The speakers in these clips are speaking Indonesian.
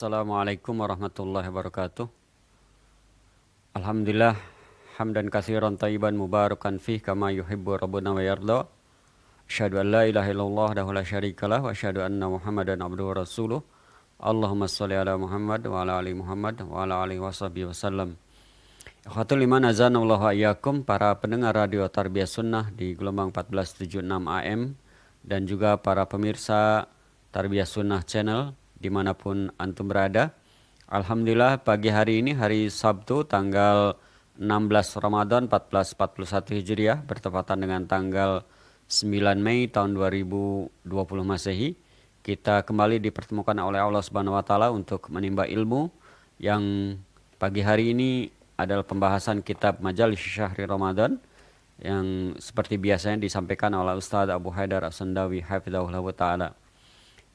Assalamualaikum warahmatullahi wabarakatuh. Alhamdulillah hamdan katsiran thayyiban mubarakan fih kama yuhibbu rabbuna wa yarda. Asyhadu an la ilaha illallah wahdahu la syarikalah wa asyhadu anna Muhammadan abduhu wa rasuluh. Allahumma shalli ala Muhammad wa ala ali Muhammad wa ala alihi washabihi wasallam. Ikhwatul iman azanallahu wa iyyakum, para pendengar radio Tarbiyah Sunnah di gelombang 1476 AM dan juga para pemirsa Tarbiyah Sunnah Channel dimanapun antum berada. Alhamdulillah pagi hari ini hari Sabtu tanggal 16 Ramadan 1441 Hijriah bertepatan dengan tanggal 9 Mei tahun 2020 Masehi. Kita kembali dipertemukan oleh Allah Subhanahu wa taala untuk menimba ilmu yang pagi hari ini adalah pembahasan kitab Majalis Syahri Ramadan yang seperti biasanya disampaikan oleh Ustaz Abu Haidar As-Sandawi hafizahullah taala.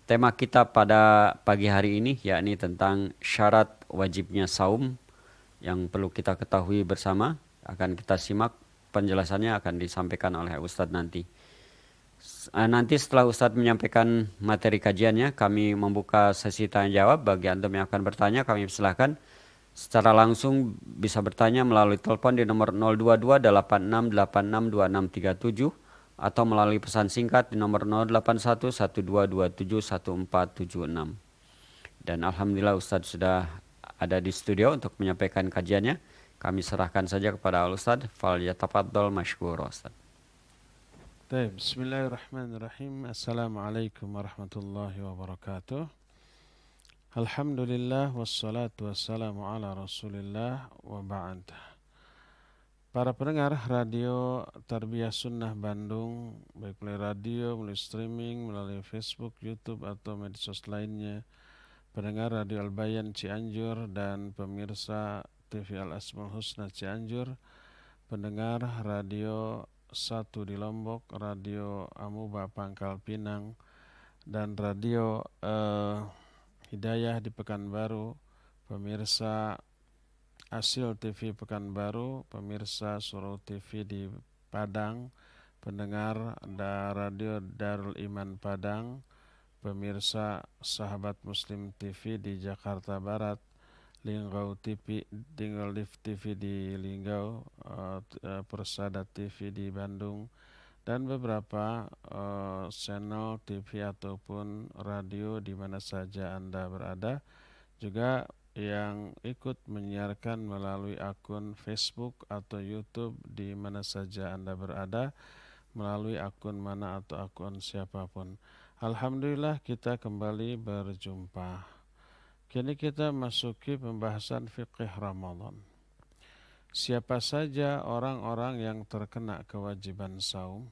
Tema kita pada pagi hari ini yakni tentang syarat wajibnya saum yang perlu kita ketahui bersama. Akan kita simak penjelasannya akan disampaikan oleh Ustadz nanti. Nanti setelah Ustadz menyampaikan materi kajiannya, kami membuka sesi tanya jawab. Bagi antum yang akan bertanya, kami persilahkan secara langsung bisa bertanya melalui telepon di nomor 022 8686 2637 atau melalui pesan singkat di nomor 081 1227 1476. Dan alhamdulillah Ustadz sudah ada di studio untuk menyampaikan kajiannya. Kami serahkan saja kepada Al-Ustadz. Falyatafaddal mashkura Ustadz. Baik, bismillahirrahmanirrahim. Assalamualaikum warahmatullahi wabarakatuh. Alhamdulillah wassalatu wassalamu ala Rasulillah wa ba'd. Para pendengar radio Tarbiyah Sunnah Bandung, baik melalui radio, melalui streaming, melalui Facebook, YouTube atau medsos lainnya, pendengar radio Al-Bayan Cianjur dan pemirsa TV Al-Asmaul Husna Cianjur, pendengar radio 1 di Lombok, radio Amuba Pangkal Pinang, dan radio Hidayah di Pekanbaru, pemirsa Asil TV Pekanbaru, pemirsa Surau TV di Padang, pendengar radio Darul Iman Padang, pemirsa Sahabat Muslim TV di Jakarta Barat, Linggau TV, Dingle Live TV di Linggau, Persada TV di Bandung, dan beberapa channel TV ataupun radio di mana saja Anda berada. Juga yang ikut menyiarkan melalui akun Facebook atau YouTube di mana saja Anda berada, melalui akun mana atau akun siapapun. Alhamdulillah kita kembali berjumpa. Kini kita masuki pembahasan fikih Ramadan. Siapa saja orang-orang yang terkena kewajiban saum?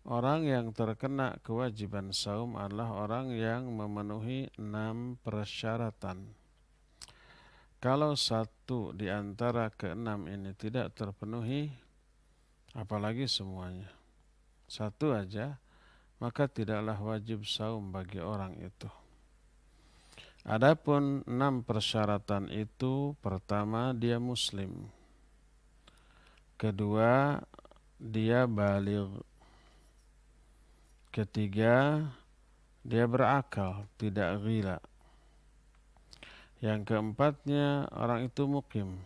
Orang yang terkena kewajiban saum adalah orang yang memenuhi 6 persyaratan. Kalau satu di antara keenam ini tidak terpenuhi, apalagi semuanya, satu aja, maka tidaklah wajib saum bagi orang itu. Adapun 6 persyaratan itu, pertama dia muslim, kedua dia baligh, ketiga dia berakal, tidak gila, yang keempatnya orang itu mukim,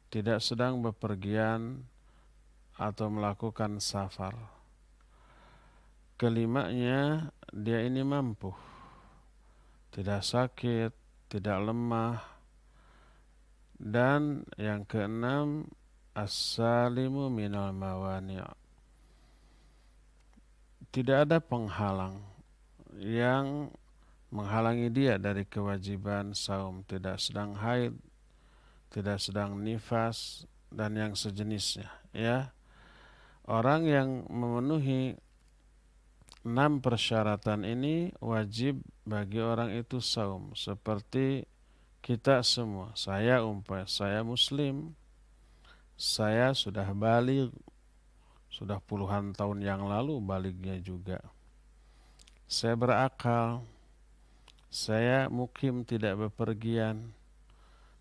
tidak sedang bepergian atau melakukan safar, kelimanya dia ini mampu, tidak sakit, tidak lemah, dan yang keenam as-salimu minal mawani', tidak ada penghalang yang menghalangi dia dari kewajiban saum, tidak sedang haid, tidak sedang nifas, dan yang sejenisnya. Ya, orang yang memenuhi 6 persyaratan ini wajib bagi orang itu saum, seperti kita semua. Saya muslim, saya sudah baligh, sudah puluhan tahun yang lalu balighnya juga. Saya berakal, saya mukim tidak bepergian,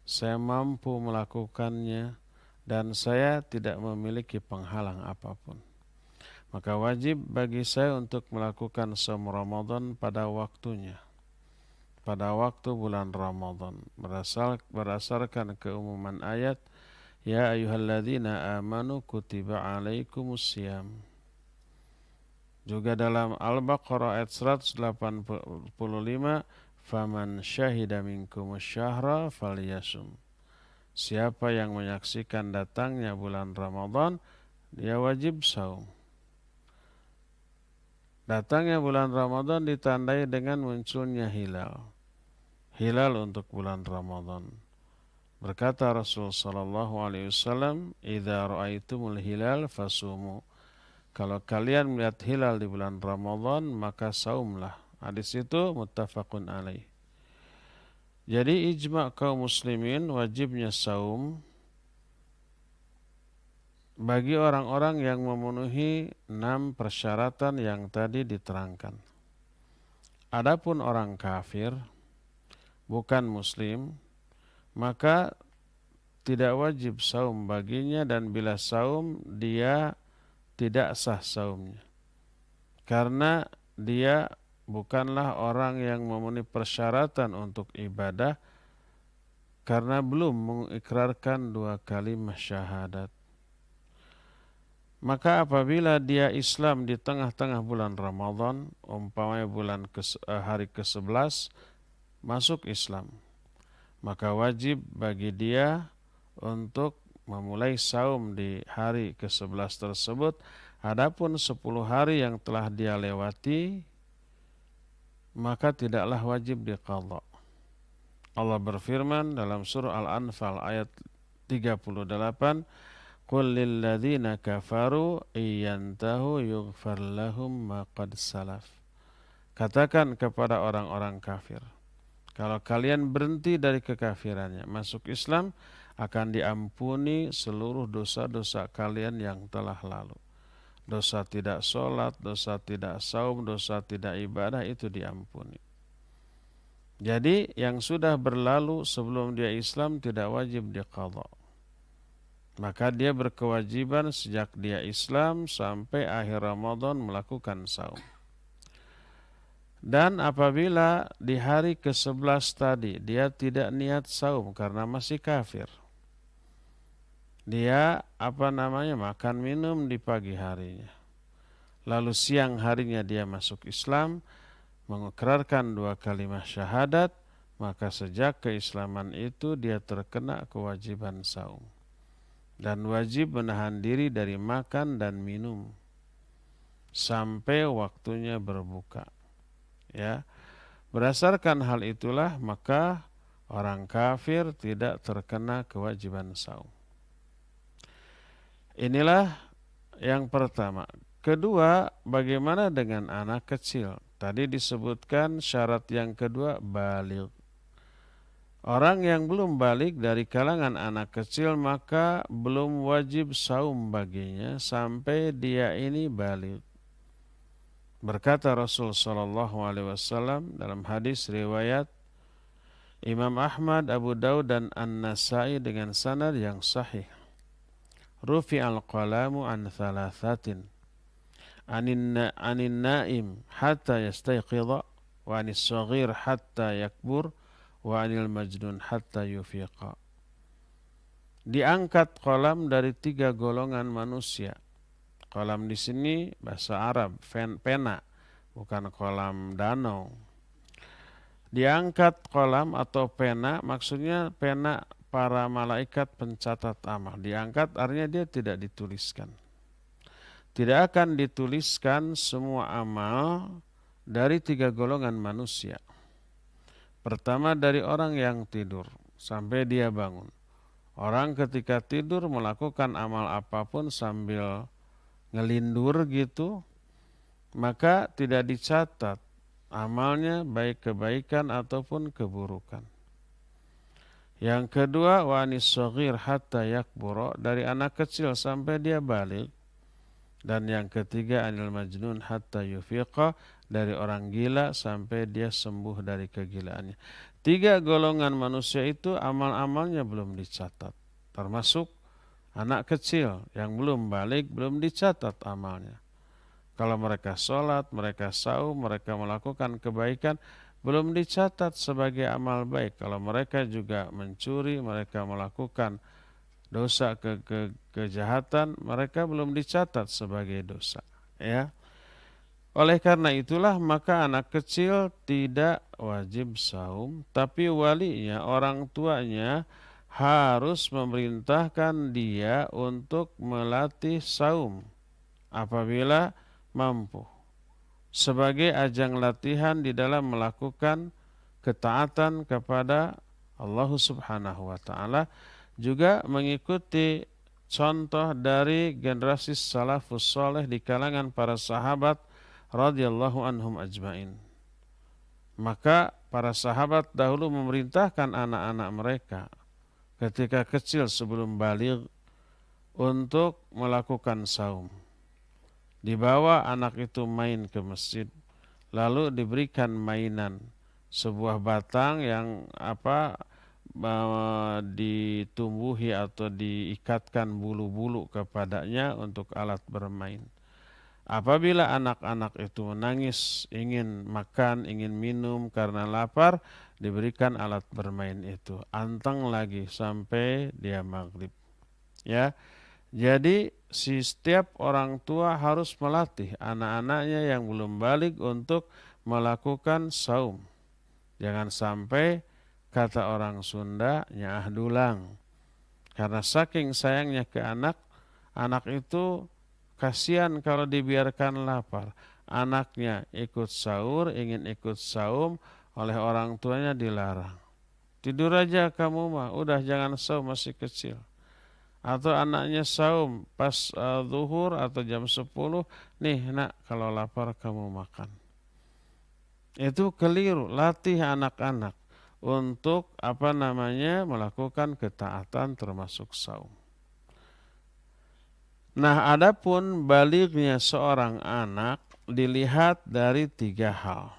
saya mampu melakukannya, dan saya tidak memiliki penghalang apapun. Maka wajib bagi saya untuk melakukan saum Ramadan pada waktunya, pada waktu bulan Ramadan berdasarkan keumuman ayat ya ayyuhalladzina amanu kutiba alaikumusiyam. Juga dalam Al-Baqarah ayat 185 faman syahida minkumus syahra falyasum. Siapa yang menyaksikan datangnya bulan Ramadan dia wajib saum. Datangnya bulan Ramadan ditandai dengan munculnya hilal. Hilal untuk bulan Ramadan. Berkata Rasul sallallahu alaihi wasallam, "Idza ra'aitumul hilal fasumu." Kalau kalian melihat hilal di bulan Ramadan, maka saumlah. Hadis itu muttafaqun alaih. Jadi ijma' kaum muslimin wajibnya saum bagi orang-orang yang memenuhi 6 persyaratan yang tadi diterangkan. Adapun orang kafir, bukan muslim, maka tidak wajib saum baginya dan bila saum dia tidak sah saumnya. Karena dia bukanlah orang yang memenuhi persyaratan untuk ibadah karena belum mengikrarkan 2 kalimat syahadat. Maka apabila dia Islam di tengah-tengah bulan Ramadan, umpamanya hari ke-11 masuk Islam, maka wajib bagi dia untuk memulai saum di hari ke-11 tersebut. Adapun 10 hari yang telah dia lewati, maka tidaklah wajib diqadha. Allah berfirman dalam surah Al-Anfal ayat 38, Qul lilladzina kafaru iyantahu yughfar lahum ma qad salaf. Katakan kepada orang-orang kafir, kalau kalian berhenti dari kekafirannya, masuk Islam, akan diampuni seluruh dosa-dosa kalian yang telah lalu. Dosa tidak sholat, dosa tidak saum, dosa tidak ibadah, itu diampuni. Jadi yang sudah berlalu sebelum dia Islam tidak wajib diqadha. Maka dia berkewajiban sejak dia Islam sampai akhir Ramadan melakukan saum. Dan apabila di hari ke-11 tadi dia tidak niat saum karena masih kafir, dia makan minum di pagi harinya, lalu siang harinya dia masuk Islam, mengikrarkan 2 kalimat syahadat, maka sejak keislaman itu dia terkena kewajiban saum dan wajib menahan diri dari makan dan minum sampai waktunya berbuka. Ya, berdasarkan hal itulah maka orang kafir tidak terkena kewajiban saum. Inilah yang pertama. Kedua, bagaimana dengan anak kecil? Tadi disebutkan syarat yang kedua baligh. Orang yang belum balik dari kalangan anak kecil maka belum wajib saum baginya sampai dia ini balik. Berkata Rasul sallallahu alaihi wasallam dalam hadis riwayat Imam Ahmad, Abu Daud dan An-Nasai dengan sanad yang sahih. Rufi'al qalamu an thalathatin. Anin naim hatta yastayqidha wa anis saghir hatta yakbur wa anil majnun hatta yufiqa. Diangkat kolam dari 3 golongan manusia. Kolam di sini bahasa Arab, pena, bukan kolam danau. Diangkat kolam atau pena, maksudnya pena para malaikat pencatat amal. Diangkat artinya dia tidak dituliskan. Tidak akan dituliskan semua amal dari 3 golongan manusia. Pertama dari orang yang tidur sampai dia bangun. Orang ketika tidur melakukan amal apapun sambil ngelindur gitu, maka tidak dicatat amalnya baik kebaikan ataupun keburukan. Yang kedua, wa anis shaghir hatta yakbura, dari anak kecil sampai dia balik. Dan yang ketiga, anil majnun hatta yufiqa, dari orang gila sampai dia sembuh dari kegilaannya. 3 golongan manusia itu amal-amalnya belum dicatat. Termasuk anak kecil yang belum balik, belum dicatat amalnya. Kalau mereka sholat, mereka saum, mereka melakukan kebaikan, belum dicatat sebagai amal baik. Kalau mereka juga mencuri, mereka melakukan dosa kejahatan, mereka belum dicatat sebagai dosa, ya. Oleh karena itulah maka anak kecil tidak wajib saum, tapi walinya, orang tuanya harus memerintahkan dia untuk melatih saum apabila mampu, sebagai ajang latihan di dalam melakukan ketaatan kepada Allah Subhanahu wa taala, juga mengikuti contoh dari generasi salafus saleh di kalangan para sahabat radhiyallahu anhum ajmain. Maka para sahabat dahulu memerintahkan anak-anak mereka ketika kecil sebelum baligh untuk melakukan saum. Dibawa anak itu main ke masjid, lalu diberikan mainan, sebuah batang yang ditumbuhi atau diikatkan bulu-bulu kepadanya untuk alat bermain. Apabila anak-anak itu menangis, ingin makan, ingin minum karena lapar, diberikan alat bermain itu, anteng lagi sampai dia maghrib. Ya, jadi setiap orang tua harus melatih anak-anaknya yang belum balik untuk melakukan saum. Jangan sampai kata orang Sunda nyaah dulang. Karena saking sayangnya ke anak, anak itu kasihan kalau dibiarkan lapar. Anaknya ikut sahur, ingin ikut saum, oleh orang tuanya dilarang. Tidur aja kamu mah, udah jangan saum masih kecil. Atau anaknya saum pas zuhur atau jam 10, nih nak kalau lapar kamu makan. Itu keliru, latih anak-anak untuk melakukan ketaatan termasuk saum. Nah, adapun balighnya seorang anak dilihat dari 3 hal.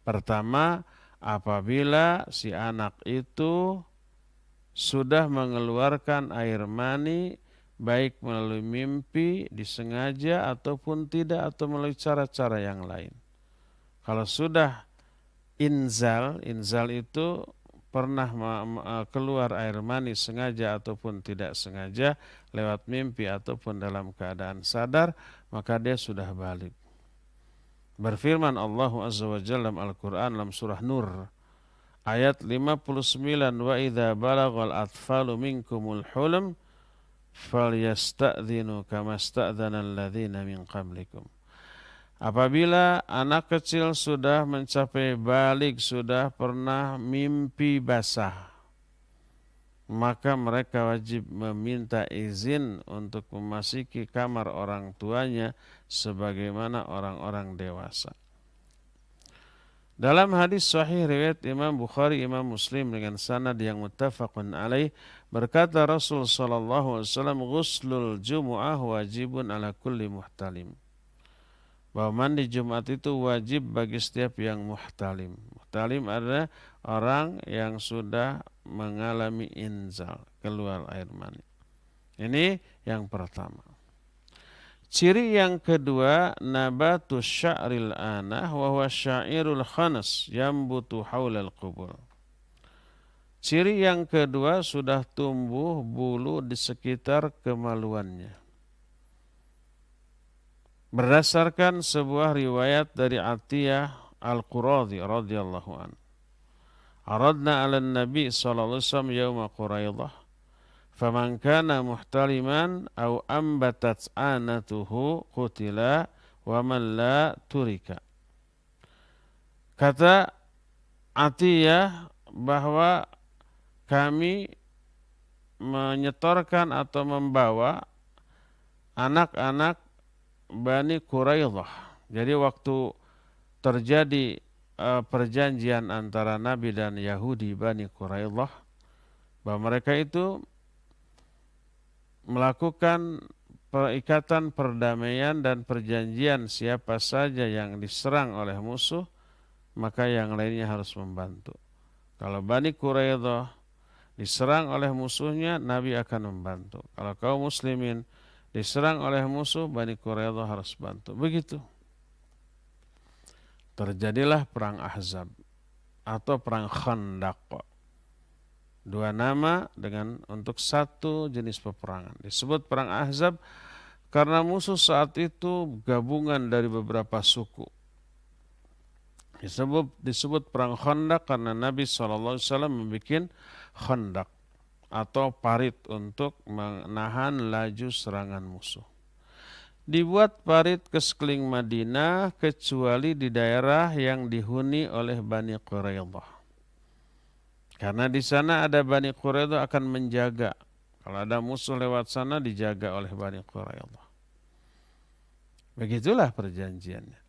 Pertama, apabila si anak itu sudah mengeluarkan air mani, baik melalui mimpi, disengaja ataupun tidak, atau melalui cara-cara yang lain. Kalau sudah inzal itu pernah keluar air mani sengaja ataupun tidak sengaja, lewat mimpi ataupun dalam keadaan sadar, maka dia sudah balik. Berfirman Allah Azza wa Jalla dalam Al-Quran dalam surah Nur ayat 59, wa idza balagal atfalu minkumul hulum falyasta'dhinu kama sta'dhana alladhina min qablikum. Apabila anak kecil sudah mencapai balik, sudah pernah mimpi basah, maka mereka wajib meminta izin untuk memasuki kamar orang tuanya sebagaimana orang-orang dewasa. Dalam hadis sahih riwayat Imam Bukhari, Imam Muslim dengan sanad yang muttafaqun alaih, berkata Rasul sallallahu alaihi wasallam, "Ghuslul jumu'ah wajibun ala kulli muhtalim." Bahwa mandi Jumat itu wajib bagi setiap yang muhtalim. Muhtalim adalah orang yang sudah mengalami inzal, keluar air mani. Ini yang pertama. Ciri yang kedua, nabatu sya'ril anah wa huwa syairul khanas yambutu haulal qubur. Ciri yang kedua, sudah tumbuh bulu di sekitar kemaluannya. Berdasarkan sebuah riwayat dari Atiyah Al-Quradhi radhiyallahu anhu. Aradna 'ala Nabi sallallahu alaihi wasallam yauma Quraidah, faman kana muhtaliman aw ambatat anatuhu qutila wa man la turika. Kata Atiyah bahwa kami menyetorkan atau membawa anak-anak Bani Quraidah. Jadi waktu terjadi perjanjian antara Nabi dan Yahudi Bani Quraidah, bahwa mereka itu melakukan perikatan perdamaian dan perjanjian, siapa saja yang diserang oleh musuh, maka yang lainnya harus membantu. Kalau Bani Quraidah diserang oleh musuhnya, Nabi akan membantu. Kalau kaum muslimin diserang oleh musuh, Bani Quraidah harus bantu. Begitu. terjadilah perang Ahzab atau perang Khandaq. Dua nama untuk satu jenis peperangan. Disebut perang Ahzab karena musuh saat itu gabungan dari beberapa suku. Disebut perang Khandaq karena Nabi SAW membuat khandaq atau parit untuk menahan laju serangan musuh. Dibuat parit ke sekeliling Madinah kecuali di daerah yang dihuni oleh Bani Quraidah. Karena di sana ada Bani Quraidah akan menjaga. Kalau ada musuh lewat sana dijaga oleh Bani Quraidah. Begitulah perjanjiannya.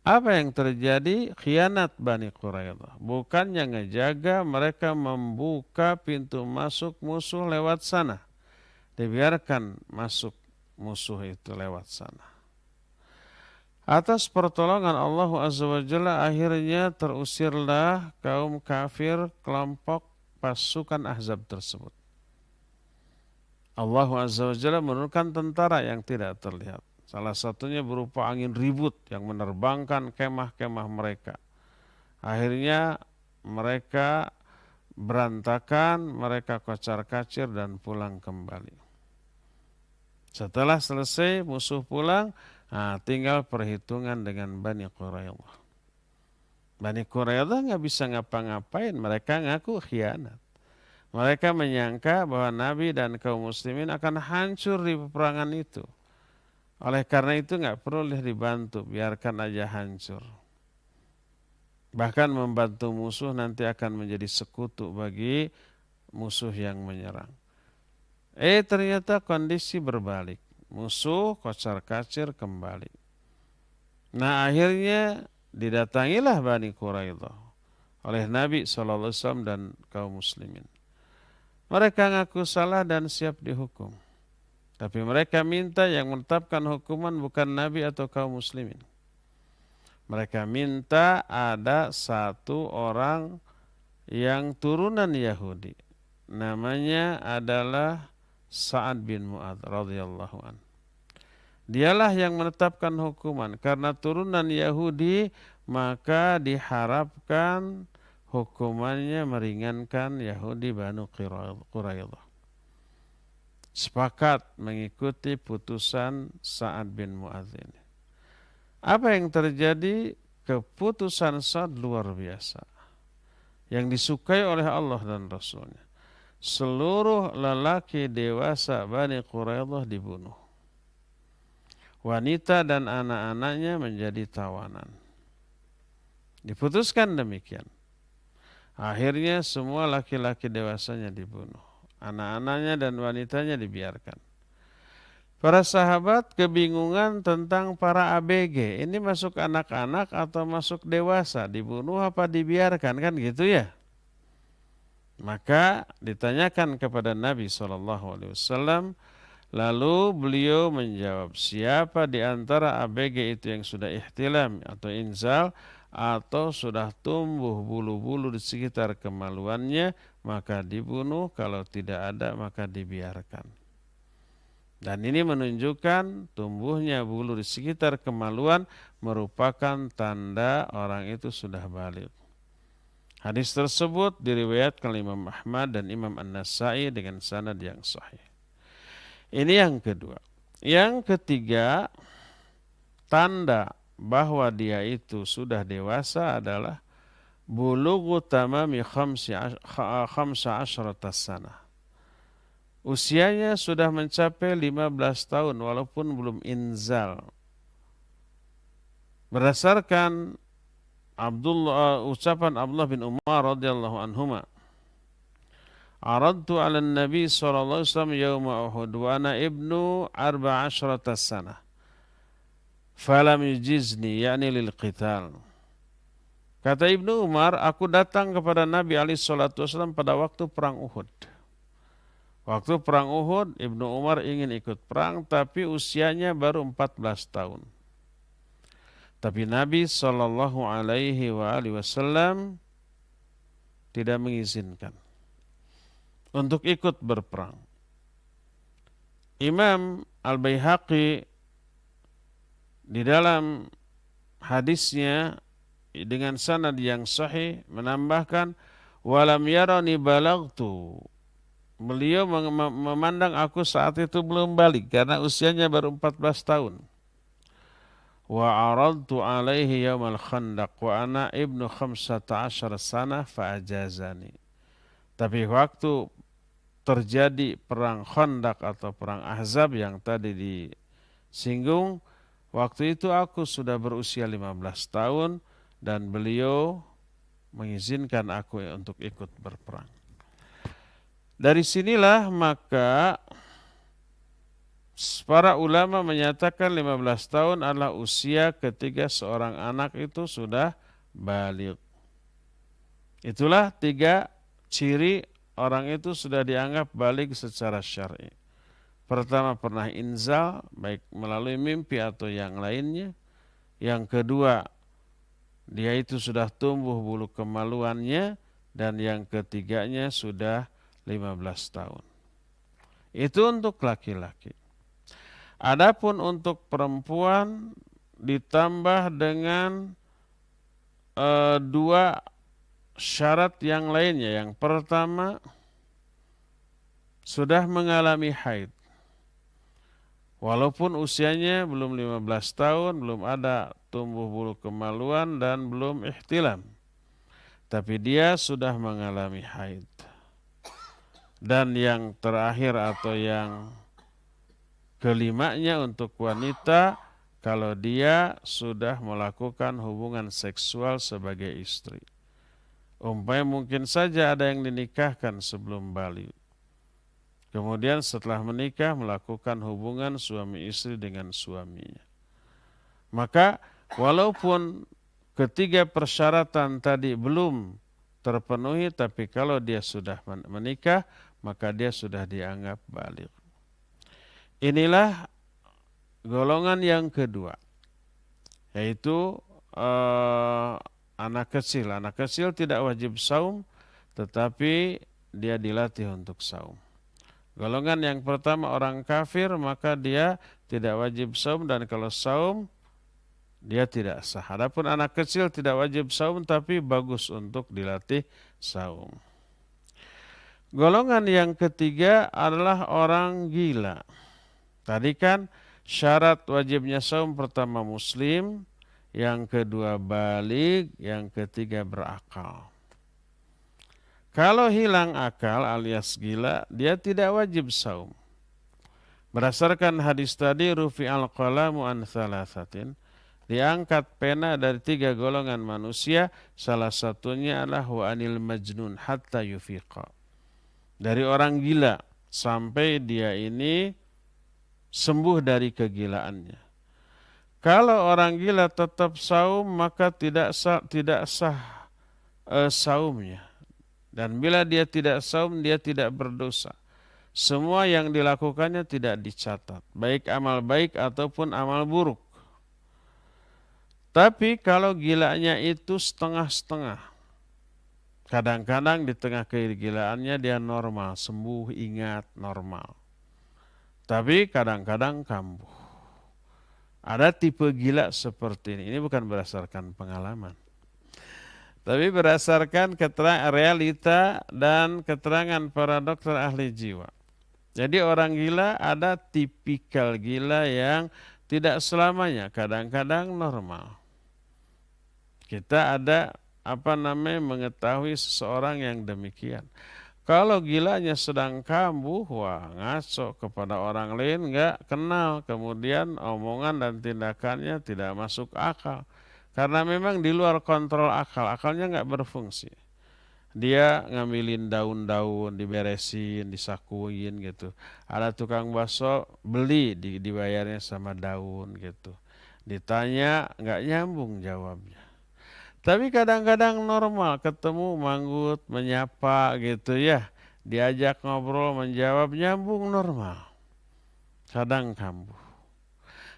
Apa yang terjadi? Khianat Bani Quraidah. Bukannya ngejaga, mereka membuka pintu masuk musuh lewat sana. Dibiarkan masuk musuh itu lewat sana. Atas pertolongan Allah Azza wa Jalla akhirnya terusirlah kaum kafir kelompok pasukan Ahzab tersebut. Allah Azza wa Jalla menurunkan tentara yang tidak terlihat. Salah satunya berupa angin ribut yang menerbangkan kemah-kemah mereka. Akhirnya mereka berantakan, mereka kocar-kacir dan pulang kembali. Setelah selesai musuh pulang, tinggal perhitungan dengan Bani Quraidah. Bani Quraidah nggak bisa ngapa-ngapain, mereka ngaku khianat. Mereka menyangka bahwa Nabi dan kaum muslimin akan hancur di peperangan itu. Oleh karena itu nggak perlu dibantu, biarkan aja hancur. Bahkan membantu musuh nanti akan menjadi sekutu bagi musuh yang menyerang. Ternyata kondisi berbalik. Musuh kocar-kacir kembali. Nah akhirnya didatangilah Bani Quraidah oleh Nabi SAW dan kaum muslimin. Mereka ngaku salah dan siap dihukum. Tapi mereka minta yang menetapkan hukuman bukan Nabi atau kaum muslimin. Mereka minta ada satu orang yang turunan Yahudi. Namanya adalah Sa'ad bin Mu'adz radhiyallahu an. Dialah yang menetapkan hukuman. Karena turunan Yahudi maka diharapkan hukumannya meringankan Yahudi Banu Quraidah. Sepakat mengikuti putusan Sa'ad bin Mu'adz ini. Apa yang terjadi? Keputusan Sa'ad luar biasa. Yang disukai oleh Allah dan Rasulnya. Seluruh lelaki dewasa Bani Quraidah dibunuh. Wanita dan anak-anaknya menjadi tawanan. Diputuskan demikian. Akhirnya semua laki-laki dewasanya dibunuh. Anak-anaknya dan wanitanya dibiarkan. Para sahabat kebingungan tentang para ABG. Ini masuk anak-anak atau masuk dewasa? Dibunuh apa dibiarkan? Kan gitu ya. Maka ditanyakan kepada Nabi SAW. Lalu beliau menjawab, siapa di antara ABG itu yang sudah ihtilam atau inzal atau sudah tumbuh bulu-bulu di sekitar kemaluannya, maka dibunuh, kalau tidak ada maka dibiarkan. Dan ini menunjukkan tumbuhnya bulu di sekitar kemaluan merupakan tanda orang itu sudah baligh. Hadis tersebut diriwayatkan oleh Imam Ahmad dan Imam An-Nasai dengan sanad yang sahih. Ini yang kedua. Yang ketiga, tanda bahwa dia itu sudah dewasa adalah bulughu tamami 15 sanah. Usianya sudah mencapai 15 tahun walaupun belum inzal. Berdasarkan ucapan Abdullah bin Umar radhiyallahu anhuma, aradtu 'ala an-nabi sallallahu alaihi wasallam yauma Uhud wa ana ibnu 14 sanah. Falam yujizni, yakni lil qital. Kata Ibnu Umar, aku datang kepada Nabi SAW pada waktu perang Uhud. Waktu perang Uhud, Ibnu Umar ingin ikut perang, tapi usianya baru 14 tahun. Tapi Nabi SAW tidak mengizinkan untuk ikut berperang. Imam Al-Baihaqi di dalam hadisnya dengan sanad yang sahih menambahkan walam yarani balagtu. Beliau memandang aku saat itu belum balik karena usianya baru 14 tahun. Wa aradtu alaihi yaumal khandaq wa ana ibnu 15 sana fa ajazani. Tapi waktu terjadi perang Khandaq atau perang Ahzab yang tadi disinggung, waktu itu aku sudah berusia 15 tahun dan beliau mengizinkan aku untuk ikut berperang. Dari sinilah maka para ulama menyatakan 15 tahun adalah usia ketika seorang anak itu sudah baligh. Itulah 3 ciri orang itu sudah dianggap baligh secara syar'i. Pertama, pernah inzal, baik melalui mimpi atau yang lainnya. Yang kedua, dia itu sudah tumbuh bulu kemaluannya. Dan yang ketiganya sudah 15 tahun. Itu untuk laki-laki. Adapun untuk perempuan ditambah dengan 2 syarat yang lainnya. Yang pertama, sudah mengalami haid. Walaupun usianya belum 15 tahun, belum ada tumbuh bulu kemaluan dan belum ihtilam. Tapi dia sudah mengalami haid. Dan yang terakhir atau yang kelimanya untuk wanita, kalau dia sudah melakukan hubungan seksual sebagai istri. Umpamanya mungkin saja ada yang dinikahkan sebelum baligh. Kemudian setelah menikah melakukan hubungan suami istri dengan suaminya. Maka walaupun ketiga persyaratan tadi belum terpenuhi, tapi kalau dia sudah menikah, maka dia sudah dianggap baligh. Inilah golongan yang kedua, yaitu anak kecil. Anak kecil tidak wajib saum, tetapi dia dilatih untuk saum. Golongan yang pertama orang kafir, maka dia tidak wajib saum, dan kalau saum dia tidak sah. Adapun anak kecil tidak wajib saum, tapi bagus untuk dilatih saum. Golongan yang ketiga adalah orang gila. Tadi kan syarat wajibnya saum pertama muslim, yang kedua baligh, yang ketiga berakal. Kalau hilang akal alias gila, dia tidak wajib saum. Berdasarkan hadis tadi, rufi'al qalamu an thalathatin, diangkat pena dari 3 golongan manusia, salah satunya adalah wa anil majnun hatta yufiqa. Dari orang gila sampai dia ini sembuh dari kegilaannya. Kalau orang gila tetap saum, maka tidak sah saumnya. Dan bila dia tidak saum, dia tidak berdosa. Semua yang dilakukannya tidak dicatat, baik amal baik ataupun amal buruk. Tapi kalau gilanya itu setengah-setengah, kadang-kadang di tengah kegilaannya dia normal, sembuh, ingat, normal. Tapi kadang-kadang kambuh. Ada tipe gila seperti ini. Ini bukan berdasarkan pengalaman, tapi berdasarkan keterangan realita dan keterangan para dokter ahli jiwa. Jadi orang gila ada tipikal gila yang tidak selamanya, kadang-kadang normal. Kita ada mengetahui seseorang yang demikian. Kalau gilanya sedang kambuh, wah ngaco kepada orang lain, nggak kenal. Kemudian omongan dan tindakannya tidak masuk akal. Karena memang di luar kontrol akal, akalnya nggak berfungsi. Dia ngambilin daun-daun, diberesin, disakuin gitu. Ada tukang bakso, beli, dibayarnya sama daun gitu. Ditanya, nggak nyambung jawabnya. Tapi kadang-kadang normal, ketemu manggut, menyapa gitu ya. Diajak ngobrol, menjawab, nyambung normal. Kadang kambuh.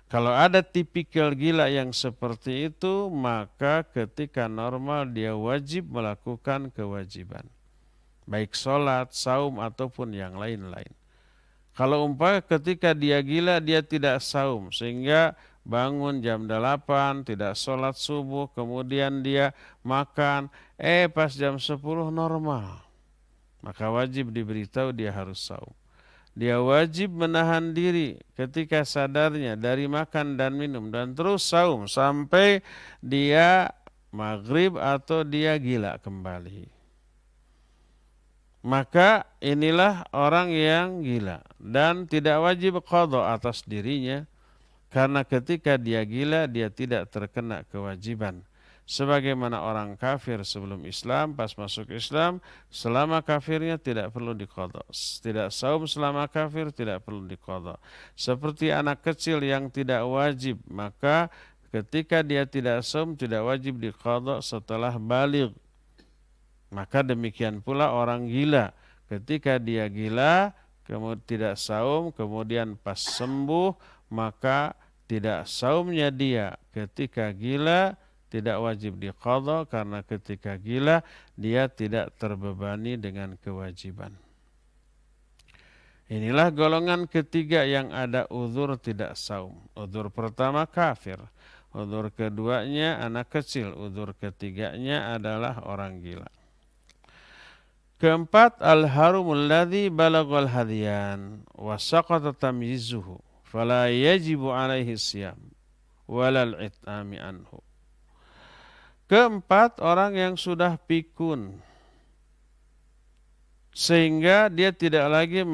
Kalau ada tipikal gila yang seperti itu, maka ketika normal dia wajib melakukan kewajiban. Baik sholat, saum, ataupun yang lain-lain. Kalau umpamanya ketika dia gila, dia tidak saum, sehingga bangun jam 8, tidak sholat subuh, kemudian dia makan, pas jam 10 normal. Maka wajib diberitahu dia harus saum. Dia wajib menahan diri ketika sadarnya dari makan dan minum dan terus saum sampai dia maghrib atau dia gila kembali. Maka inilah orang yang gila dan tidak wajib qadha atas dirinya karena ketika dia gila dia tidak terkena kewajiban. Sebagaimana orang kafir sebelum Islam, pas masuk Islam, selama kafirnya tidak perlu diqadha. Tidak saum selama kafir tidak perlu diqadha. Seperti anak kecil yang tidak wajib, maka ketika dia tidak saum tidak wajib diqadha setelah baligh. Maka demikian pula orang gila, ketika dia gila kemudian tidak saum, kemudian pas sembuh maka tidak saumnya dia ketika gila tidak wajib diqadha karena ketika gila dia tidak terbebani dengan kewajiban. Inilah golongan ketiga yang ada uzur tidak saum. Uzur pertama kafir, uzur keduanya anak kecil, uzur ketiganya adalah orang gila. Keempat, al-harumul ladzi balaghal hadyan wa saqata tamyizuhu fala yajibu alaihi siyam walal it'ami anhu. Keempat, orang yang sudah pikun sehingga dia tidak lagi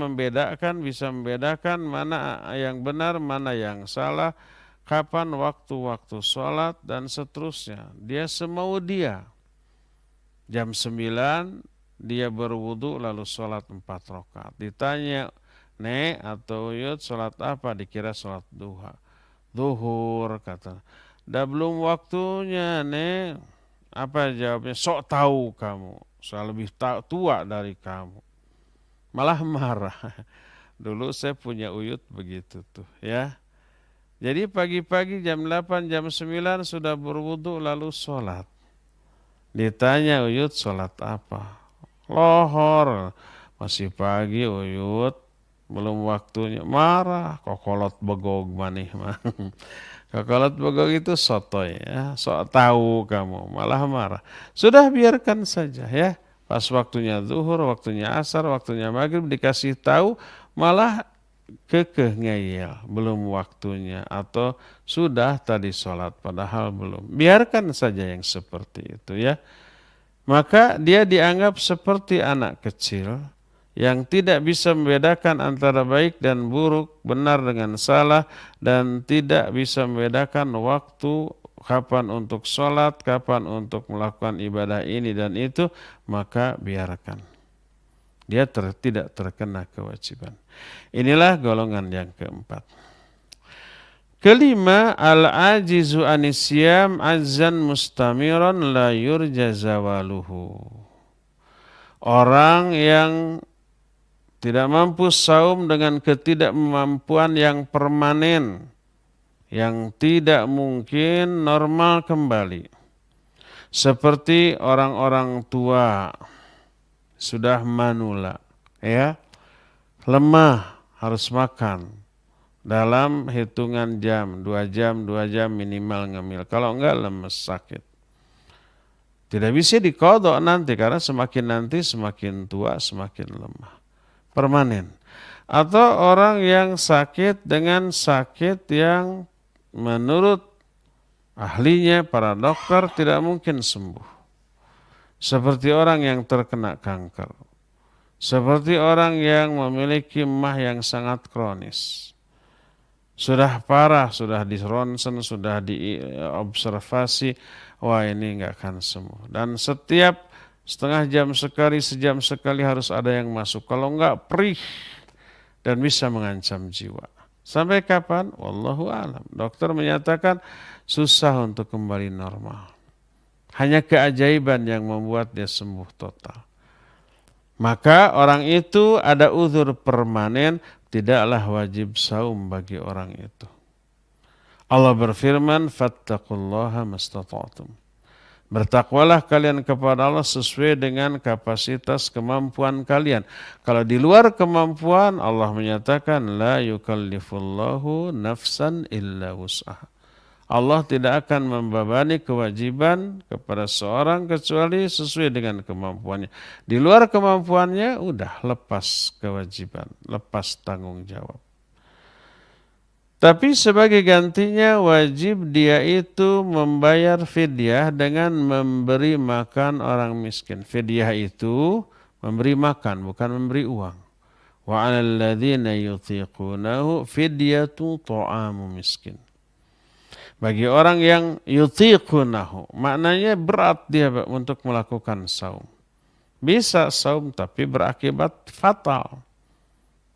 bisa membedakan mana yang benar, mana yang salah, kapan waktu-waktu sholat dan seterusnya. Dia semau dia. Jam 9 dia berwudu lalu sholat 4 rakaat. Ditanya, Nek atau Uyut sholat apa? Dikira sholat duha. Zuhur kata. Dah belum waktunya, Nek. Apa jawabnya? Sok tahu kamu. Saya lebih tua dari kamu. Malah marah. Dulu saya punya Uyut begitu tuh ya. Jadi pagi-pagi jam 8, jam 9 sudah berwudu lalu sholat. Ditanya Uyut sholat apa? Lohor. Masih pagi Uyut. Belum waktunya. Marah. Kokolot begog manih mah. Kokolot begog itu sotoy ya. Sok tahu kamu. Malah marah. Sudah biarkan saja ya. Pas waktunya zuhur, waktunya asar, waktunya maghrib dikasih tahu. Malah kekeh ngeyel. Belum waktunya. Atau sudah tadi sholat padahal belum. Biarkan saja yang seperti itu ya. Maka dia dianggap seperti anak kecil yang tidak bisa membedakan antara baik dan buruk, benar dengan salah, dan tidak bisa membedakan waktu kapan untuk sholat, kapan untuk melakukan ibadah ini dan itu, maka biarkan. Dia tidak terkena kewajiban. Inilah golongan yang keempat. Kelima, al-ajizu anisyam azzan mustamiran la yurja zawaluhu. Orang yang tidak mampu saum dengan ketidakmampuan yang permanen, yang tidak mungkin normal kembali. Seperti orang-orang tua, sudah manula, ya, lemah, harus makan. Dalam hitungan jam, 2 jam minimal ngemil. Kalau enggak lemes sakit. Tidak bisa diqadha nanti karena semakin nanti semakin tua semakin lemah. Permanen. Atau orang yang sakit dengan sakit yang menurut ahlinya para dokter tidak mungkin sembuh. Seperti orang yang terkena kanker. Seperti orang yang memiliki mah yang sangat kronis. Sudah parah, sudah di ronsen, sudah diobservasi, wah ini enggak akan sembuh. Dan setiap setengah jam sekali, sejam sekali harus ada yang masuk. Kalau enggak perih dan bisa mengancam jiwa. Sampai kapan? Wallahu a'lam. Dokter menyatakan susah untuk kembali normal. Hanya keajaiban yang membuat dia sembuh total. Maka orang itu ada uzur permanen, tidaklah wajib saum bagi orang itu. Allah berfirman, fattaqullaha mastata'tum. Bertakwalah kalian kepada Allah sesuai dengan kapasitas kemampuan kalian. Kalau di luar kemampuan, Allah menyatakan la yukallifullahu nafsan illa wus'aha. Allah tidak akan membebani kewajiban kepada seorang kecuali sesuai dengan kemampuannya. Di luar kemampuannya, udah lepas kewajiban, lepas tanggung jawab. Tapi sebagai gantinya wajib dia itu membayar fidyah dengan memberi makan orang miskin. Fidyah itu memberi makan, bukan memberi uang. Wa 'alal ladzina yutiqunahu fidyatun ta'amu miskin. Bagi orang yang yutiqunahu, maknanya berat dia untuk melakukan saum. Bisa saum tapi berakibat fatal.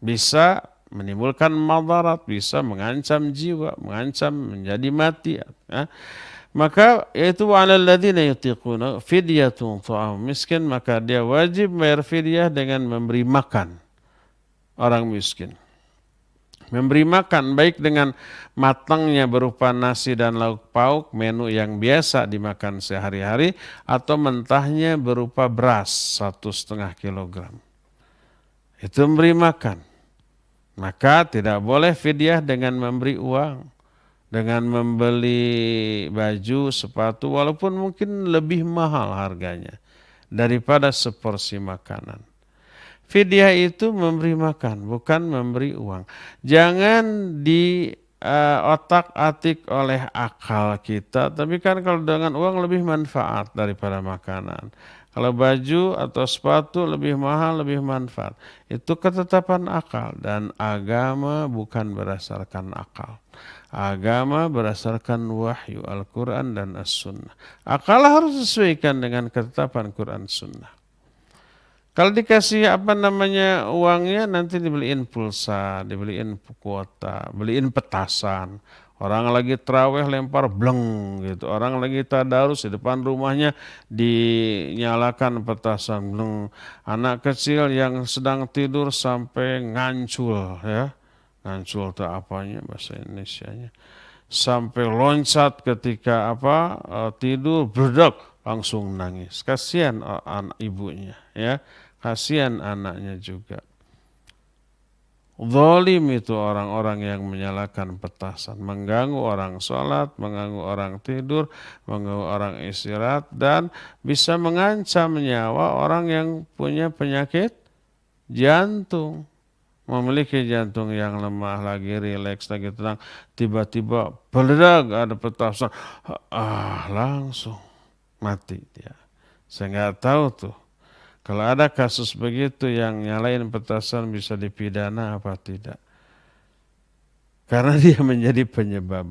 Bisa menimbulkan madarat, bisa mengancam jiwa, mengancam menjadi mati. Ya. Maka yaitu wa'alal ladzina yutiqunahu fidyatun ta'amu miskin, maka dia wajib bayar fidyah dengan memberi makan orang miskin. Memberi makan baik dengan matangnya berupa nasi dan lauk pauk, menu yang biasa dimakan sehari-hari, atau mentahnya berupa beras 1,5 kilogram. Itu memberi makan. Maka tidak boleh fidyah dengan memberi uang, dengan membeli baju, sepatu, walaupun mungkin lebih mahal harganya daripada seporsi makanan. Fidyah itu memberi makan, bukan memberi uang. Jangan di otak-atik oleh akal kita, tapi kan kalau dengan uang lebih manfaat daripada makanan. Kalau baju atau sepatu lebih mahal, lebih manfaat. Itu ketetapan akal, dan agama bukan berdasarkan akal. Agama berdasarkan wahyu Al-Quran dan As-Sunnah. Akal harus disesuaikan dengan ketetapan Quran Sunnah. Kalau dikasih uangnya, nanti dibeliin pulsa, dibeliin kuota, beliin petasan. Orang lagi terawih lempar bleng gitu. Orang lagi tadarus di depan rumahnya dinyalakan petasan bleng. Anak kecil yang sedang tidur sampai ngancul ya. Ngancul itu apanya bahasa Indonesianya. Sampai loncat ketika tidur berdak langsung nangis. Kasihan anak ibunya ya. Kasihan anaknya juga. Zalim itu orang-orang yang menyalakan petasan, mengganggu orang sholat, mengganggu orang tidur, mengganggu orang istirahat, dan bisa mengancam nyawa orang yang punya penyakit jantung. Memiliki jantung yang lemah, lagi rileks, lagi tenang, tiba-tiba meledak ada petasan, langsung mati dia. Saya nggak tahu tuh. Kalau ada kasus begitu yang nyalain petasan bisa dipidana apa tidak? Karena dia menjadi penyebab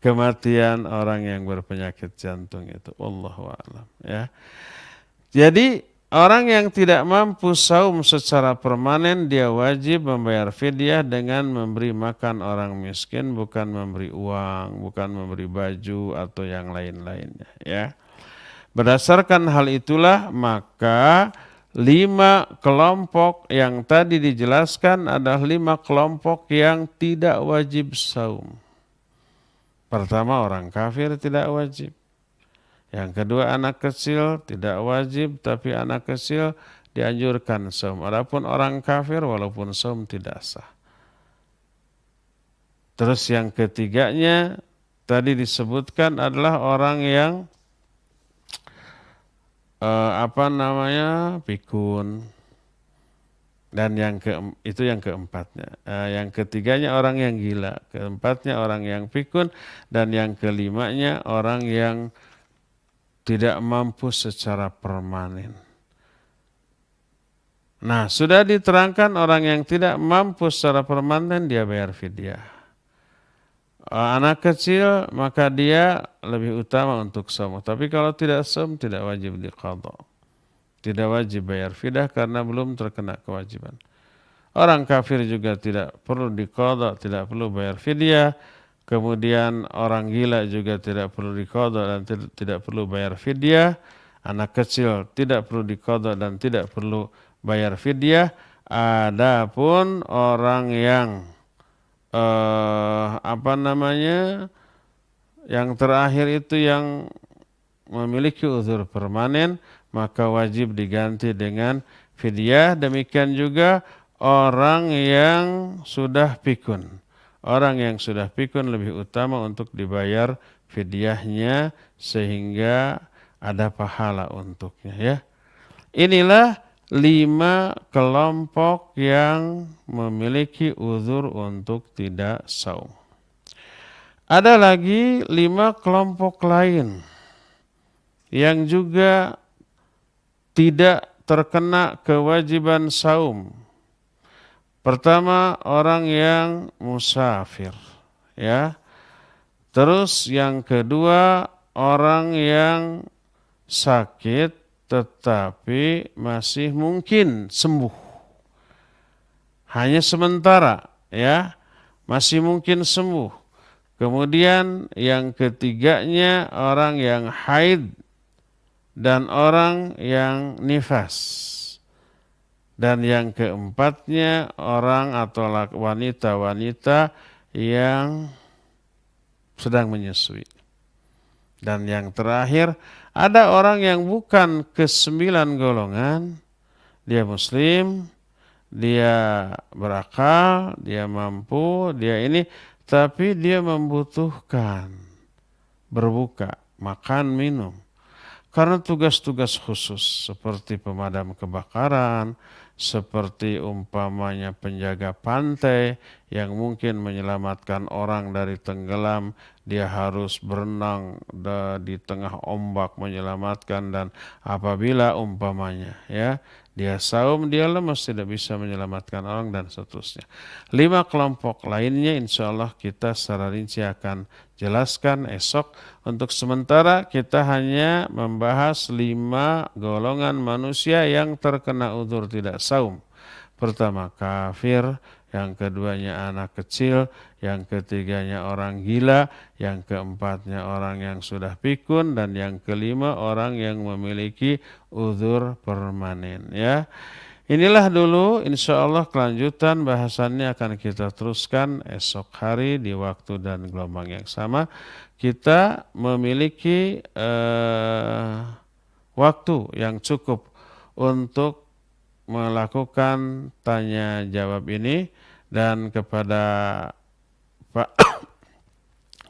kematian orang yang berpenyakit jantung itu. Wallahu a'lam ya. Jadi orang yang tidak mampu saum secara permanen, dia wajib membayar fidyah dengan memberi makan orang miskin, bukan memberi uang, bukan memberi baju atau yang lain-lainnya ya. Berdasarkan hal itulah maka 5 kelompok yang tadi dijelaskan adalah 5 kelompok yang tidak wajib saum. Pertama, orang kafir tidak wajib. Yang kedua, anak kecil tidak wajib, tapi anak kecil dianjurkan saum. Adapun orang kafir walaupun saum tidak sah. Terus yang ketiganya tadi disebutkan adalah orang yang pikun, dan itu yang keempatnya. Yang ketiganya orang yang gila, keempatnya orang yang pikun, dan yang kelimanya orang yang tidak mampu secara permanen. Nah, sudah diterangkan orang yang tidak mampu secara permanen dia bayar fidyah. Anak kecil maka dia lebih utama untuk saum. Tapi kalau tidak saum tidak wajib diqadha. Tidak wajib bayar fidyah karena belum terkena kewajiban. Orang kafir juga tidak perlu diqadha, tidak perlu bayar fidyah. Kemudian orang gila juga tidak perlu diqadha dan tidak perlu bayar fidyah. Anak kecil tidak perlu diqadha dan tidak perlu bayar fidyah. Adapun orang yang yang terakhir itu yang memiliki uzur permanen, maka wajib diganti dengan fidyah. Demikian juga orang yang sudah pikun, orang yang sudah pikun lebih utama untuk dibayar fidyahnya sehingga ada pahala untuknya ya. Inilah 5 kelompok yang memiliki uzur untuk tidak saum. Ada lagi 5 kelompok lain yang juga tidak terkena kewajiban saum. Pertama, orang yang musafir, ya. Terus yang kedua, orang yang sakit tetapi masih mungkin sembuh. Hanya sementara, ya. Masih mungkin sembuh. Kemudian yang ketiganya orang yang haid dan orang yang nifas. Dan yang keempatnya orang atau wanita-wanita yang sedang menyusui. Dan yang terakhir, ada orang yang bukan ke-9 golongan, dia muslim, dia berakal, dia mampu, dia ini, tapi dia membutuhkan berbuka, makan, minum. Karena tugas-tugas khusus seperti pemadam kebakaran, seperti umpamanya penjaga pantai yang mungkin menyelamatkan orang dari tenggelam, dia harus berenang di tengah ombak menyelamatkan, dan apabila umpamanya ya dia saum, dia lemas, tidak bisa menyelamatkan orang dan seterusnya. 5 kelompok lainnya insya Allah kita secara rinci akan jelaskan esok. Untuk sementara kita hanya membahas 5 golongan manusia yang terkena uzur tidak saum. Pertama kafir, yang keduanya anak kecil, yang ketiganya orang gila, yang keempatnya orang yang sudah pikun, dan yang kelima orang yang memiliki uzur permanen ya. Inilah dulu, insya Allah kelanjutan bahasannya akan kita teruskan esok hari di waktu dan gelombang yang sama. Kita memiliki waktu yang cukup untuk melakukan tanya jawab ini, dan kepada Pak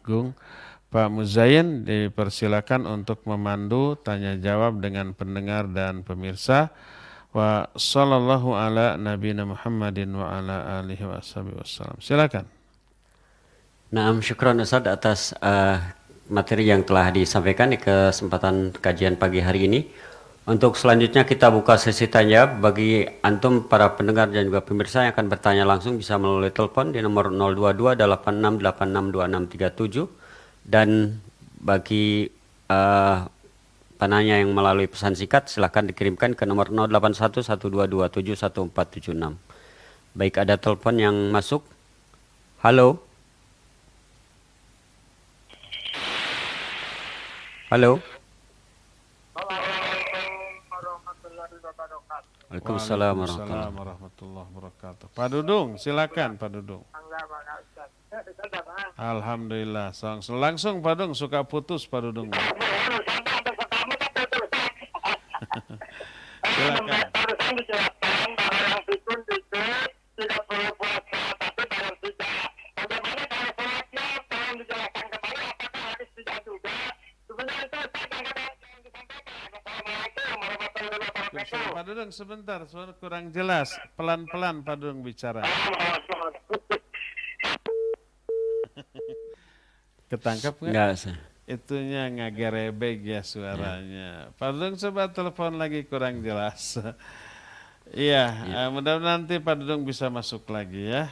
Gung, Pak Muzain dipersilakan untuk memandu tanya jawab dengan pendengar dan pemirsa. Wa sallallahu ala nabiyina Muhammadin wa ala alihi wasallam. Silakan. Naam, syukran Ustaz atas materi yang telah disampaikan di kesempatan kajian pagi hari ini. Untuk selanjutnya kita buka sesi tanya bagi antum para pendengar dan juga pemirsa yang akan bertanya langsung bisa melalui telepon di nomor 022 86862637, dan bagi penanya yang melalui pesan singkat silahkan dikirimkan ke nomor 0811227146. Baik, ada telepon yang masuk. Halo. Halo. Waalaikumsalam warahmatullahi wabarakatuh. Pak Dudung, silakan Pak Dudung. Alhamdulillah, langsung Pak Dudung, suka putus Pak Dudung. Silakan. Pak Dudung sebentar, suara kurang jelas. Pelan-pelan Pak Dudung bicara. Ketangkap nggak? Enggak, sih. Itunya ngagerebeg ya suaranya. Pak Dudung coba telepon lagi, kurang jelas. Iya, mudah-mudahan nanti Pak Dudung bisa masuk lagi ya.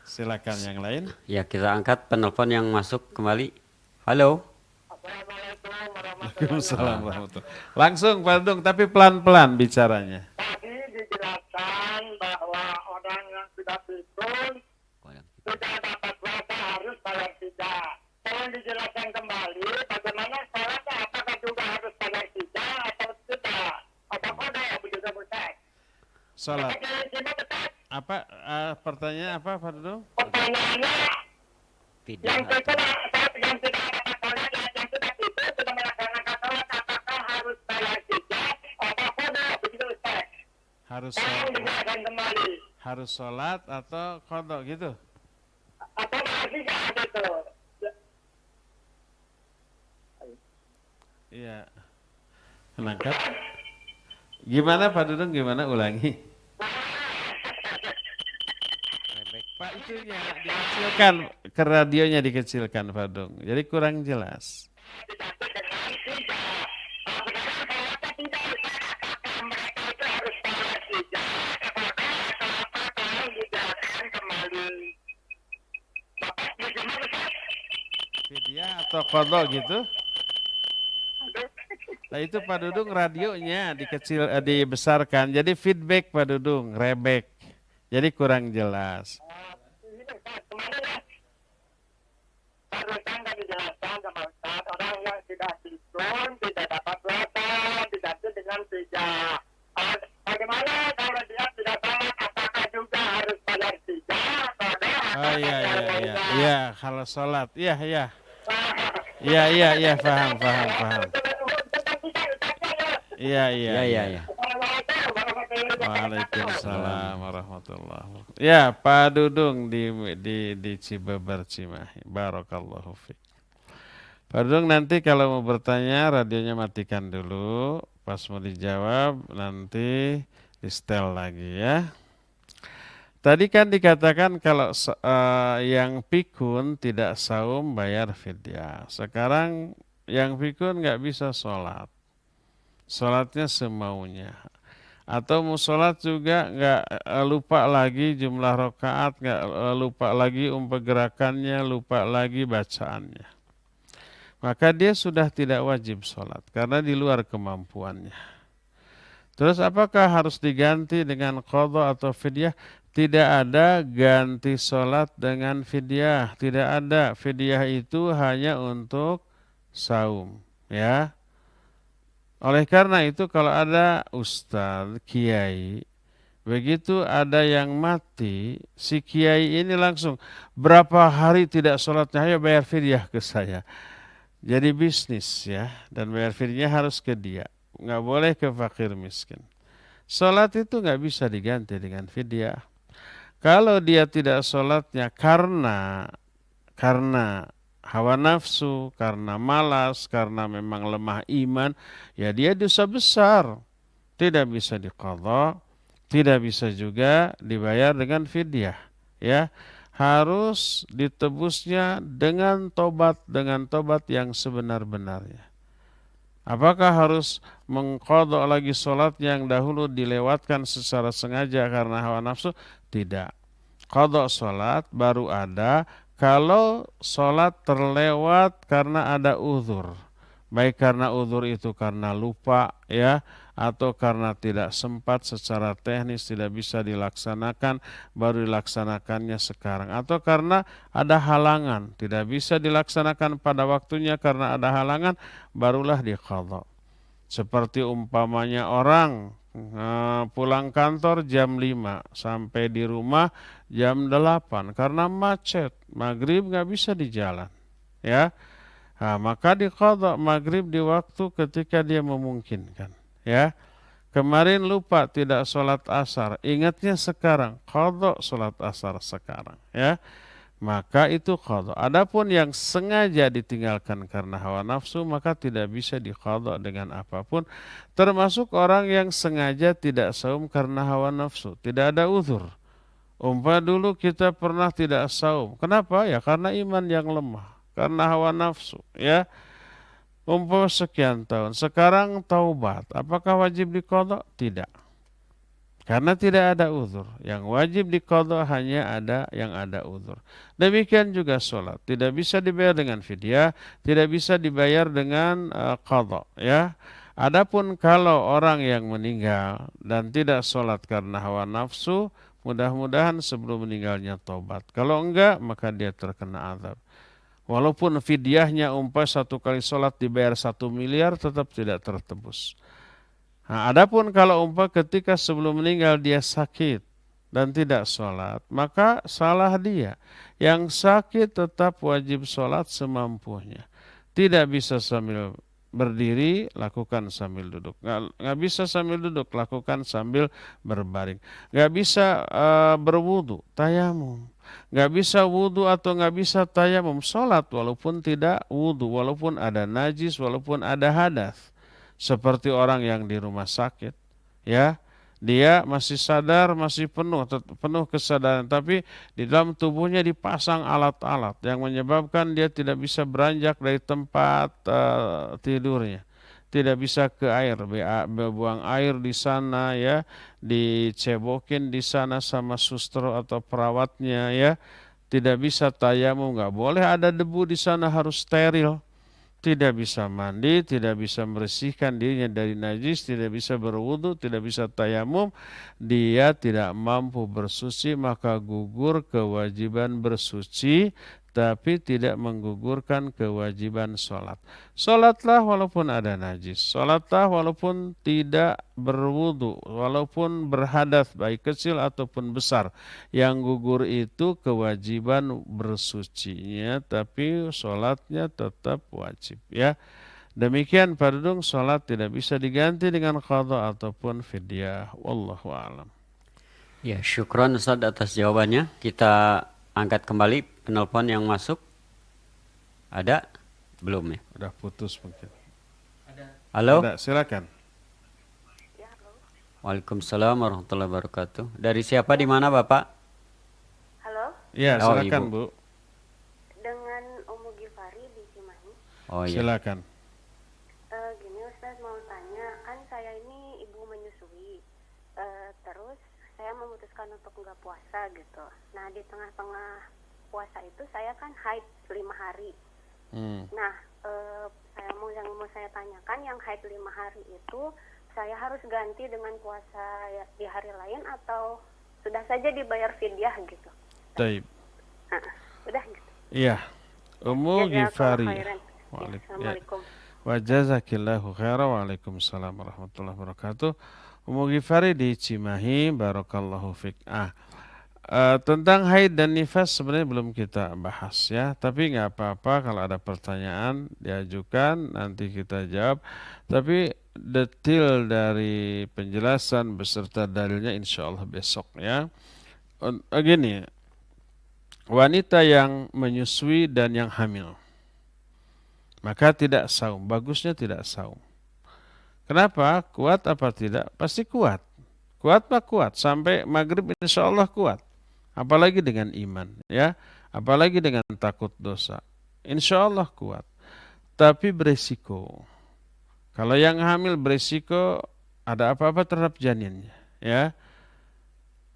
Silakan yang lain. Ya, kita angkat penelpon yang masuk kembali. Halo. Waalaikumsalam warahmatullahi. Langsung Pak Dudung, tapi pelan-pelan bicaranya. Tadi dijelaskan bahwa orang yang sudah pikun tidak dapat puasa harus bayar tidak. Tolong dijelaskan kembali bagaimana sholatnya, apakah juga harus bayar tidak atau tidak? Atau kode begitu Ustaz? Sholat. Apa pertanyaan apa Pak Dudung? Pertanyaannya Tidak. yang kedua, yang tidak dapat sholat, yang sudah pikun sudah melaksanakan sholat, apakah harus bayar tidak atau kode begitu Ustaz? Harus Tolong sholat. dijelaskan kembali. Harus sholat atau qada gitu? tiga gitu. Iya. Menangkap. Gimana Pak Dudung? Gimana ulangi? Pak itunya dikecilkan, ke radionya dikecilkan Pak Dudung. Jadi kurang jelas. Fidyah atau qadha gitu? Nah itu Pak Dudung radionya dibesarkan. Jadi feedback Pak Dudung, rebek. Jadi kurang jelas. Barusan kan dijelaskan sama Ustaz, orang yang tidak sinkron tidak dapat puasa, diganti dengan 3. Bagaimana kalau dia tidak salat, apakah juga harus bayar 3? Oh iya, kalau sholat, iya, paham. Iya. Waalaikumsalam warahmatullahi wabarakatuh. Ya, Pak Dudung di Cibeber Cimahi. Barakallahu fiik. Pak Dudung nanti kalau mau bertanya radionya matikan dulu. Pas mau dijawab nanti di setel lagi ya. Tadi kan dikatakan kalau yang pikun tidak saum bayar fidyah. Sekarang yang pikun nggak bisa sholat. Sholatnya semaunya. Atau mau sholat juga nggak lupa lagi jumlah rakaat, nggak lupa lagi gerakannya, lupa lagi bacaannya. Maka dia sudah tidak wajib sholat karena di luar kemampuannya. Terus apakah harus diganti dengan qadha atau fidyah? Tidak ada ganti sholat dengan fidyah. Tidak ada. Fidyah itu hanya untuk saum. Ya. Oleh karena itu kalau ada ustadz, kiai, begitu ada yang mati, si kiai ini langsung berapa hari tidak sholatnya, ayo bayar fidyah ke saya. Jadi bisnis ya. Dan bayar fidyah harus ke dia. Nggak boleh ke fakir miskin. Sholat itu nggak bisa diganti dengan fidyah. Kalau dia tidak sholatnya karena hawa nafsu, karena malas, karena memang lemah iman, ya dia dosa besar. Tidak bisa diqadha, tidak bisa juga dibayar dengan fidyah. Ya, harus ditebusnya dengan tobat yang sebenar-benarnya. Apakah harus mengqadha lagi sholat yang dahulu dilewatkan secara sengaja karena hawa nafsu? Tidak. Qadha sholat baru ada kalau sholat terlewat karena ada uzur. Baik karena uzur itu karena lupa ya, atau karena tidak sempat secara teknis tidak bisa dilaksanakan, baru dilaksanakannya sekarang. Atau karena ada halangan, tidak bisa dilaksanakan pada waktunya karena ada halangan, barulah diqadha. Seperti umpamanya orang pulang kantor jam 5 sampai di rumah jam 8 karena macet, maghrib nggak bisa di jalan ya. Nah, maka diqadha maghrib di waktu ketika dia memungkinkan ya. Kemarin lupa tidak sholat asar, ingatnya sekarang, qadha sholat asar sekarang ya. Maka itu qadha. Adapun yang sengaja ditinggalkan karena hawa nafsu maka tidak bisa diqadha dengan apapun, termasuk orang yang sengaja tidak saum karena hawa nafsu, tidak ada uzur. Dulu kita pernah tidak saum. Kenapa? Ya karena iman yang lemah, karena hawa nafsu ya. Sekian tahun, sekarang taubat, apakah wajib diqadha? Tidak. Karena tidak ada uzur. Yang wajib diqadha hanya ada yang ada uzur. Demikian juga sholat. Tidak bisa dibayar dengan fidyah, tidak bisa dibayar dengan qadha ya. Adapun kalau orang yang meninggal dan tidak sholat karena hawa nafsu, mudah-mudahan sebelum meninggalnya taubat. Kalau enggak, maka dia terkena azab. Walaupun fidyahnya satu kali sholat dibayar 1 miliar, tetap tidak tertebus. Nah, adapun kalau ketika sebelum meninggal dia sakit dan tidak sholat, maka salah dia. Yang sakit tetap wajib sholat semampunya. Tidak bisa sambil berdiri, lakukan sambil duduk. Nggak bisa sambil duduk, lakukan sambil berbaring. Nggak bisa berwudu, tayamum. Nggak bisa wudu atau nggak bisa tayamum, sholat walaupun tidak wudu, walaupun ada najis, walaupun ada hadas. Seperti orang yang di rumah sakit, ya, dia masih sadar, masih penuh kesadaran, tapi di dalam tubuhnya dipasang alat-alat yang menyebabkan dia tidak bisa beranjak dari tempat tidurnya, tidak bisa ke air, buang air di sana, ya, dicebokin di sana sama suster atau perawatnya, ya, tidak bisa tayamum, nggak boleh ada debu di sana, harus steril. Tidak bisa mandi, tidak bisa membersihkan dirinya dari najis, tidak bisa berwudu, tidak bisa tayamum, dia tidak mampu bersuci, maka gugur kewajiban bersuci, tapi tidak menggugurkan kewajiban sholat. Sholatlah walaupun ada najis, sholatlah walaupun tidak berwudu, walaupun berhadas baik kecil ataupun besar. Yang gugur itu kewajiban bersucinya, tapi sholatnya tetap wajib, ya. Demikian Pak Dudung, sholat tidak bisa diganti dengan qadha ataupun fidyah. Wallahu a'lam. Ya, syukron Ustaz atas jawabannya. Kita angkat kembali penelpon yang masuk. Ada? Belum ya? Udah putus mungkin. Halo? Ada, silakan. Waalaikumsalam warahmatullahi wabarakatuh. Dari siapa, di mana Bapak? Halo, Ya, Oh, silakan Ibu. Bu. dengan Umu Gifari di Cimahi. Oh iya. Silakan. Gini Ustaz, mau tanya, kan saya ini ibu menyusui, terus saya memutuskan untuk nggak puasa gitu. Nah, di tengah-tengah puasa itu saya kan haid 5 hari. Nah, yang mau saya tanyakan, yang haid 5 hari itu saya harus ganti dengan puasa di hari lain atau sudah saja dibayar fidyah gitu? Taib. Nah, udah gitu. Iya. Umu Gifari. Assalamualaikum. Wa jazakillahu khairan. Waalaikumsalam warahmatullahi wabarakatuh. Umu Gifari di Cimahi, barakallahu fik. Tentang haid dan nifas sebenarnya belum kita bahas, ya. Tapi nggak apa-apa kalau ada pertanyaan diajukan, nanti kita jawab. Tapi detail dari penjelasan beserta dalilnya insya Allah besok, ya. Gini, wanita yang menyusui dan yang hamil, maka tidak saum, bagusnya tidak saum. Kenapa? Kuat apa tidak? Pasti kuat. Kuat pak kuat, sampai maghrib insya Allah kuat. Apalagi dengan iman, ya. Apalagi dengan takut dosa, insya Allah kuat. Tapi beresiko. Kalau yang hamil beresiko ada apa-apa terhadap janinnya, ya.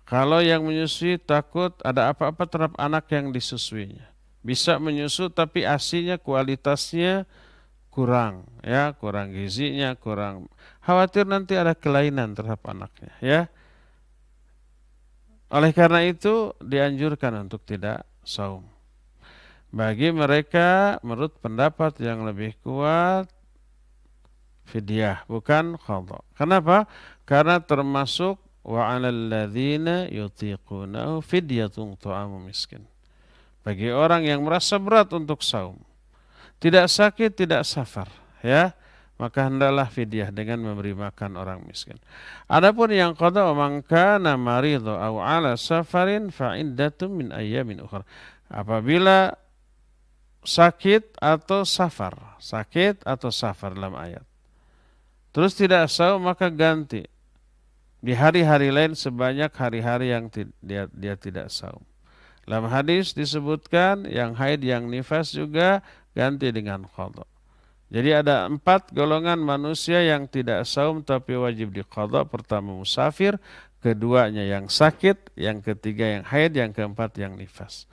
Kalau yang menyusui takut ada apa-apa terhadap anak yang disusuinya. Bisa menyusu tapi asinya, kualitasnya kurang, ya, kurang gizinya, kurang. Khawatir nanti ada kelainan terhadap anaknya, ya. Oleh karena itu dianjurkan untuk tidak saum. Bagi mereka menurut pendapat yang lebih kuat, fidyah bukan qadha. Kenapa? Karena termasuk wa 'alal ladzina yutiqunahu fidyatun ta'amu miskin. Bagi orang yang merasa berat untuk saum, tidak sakit, tidak safar, ya, maka hendaklah fidyah dengan memberi makan orang miskin. Adapun yang qadha, man kana maridho aw ala safarin fa iddatun min ayyamin ukhra. Apabila sakit atau safar dalam ayat, terus tidak saum, maka ganti di hari-hari lain sebanyak hari-hari yang dia tidak saum. Dalam hadis disebutkan yang haid, yang nifas juga ganti dengan qadha. Jadi ada 4 golongan manusia yang tidak saum tapi wajib diqadha. Pertama musafir, keduanya yang sakit, yang ketiga yang haid, yang keempat yang nifas.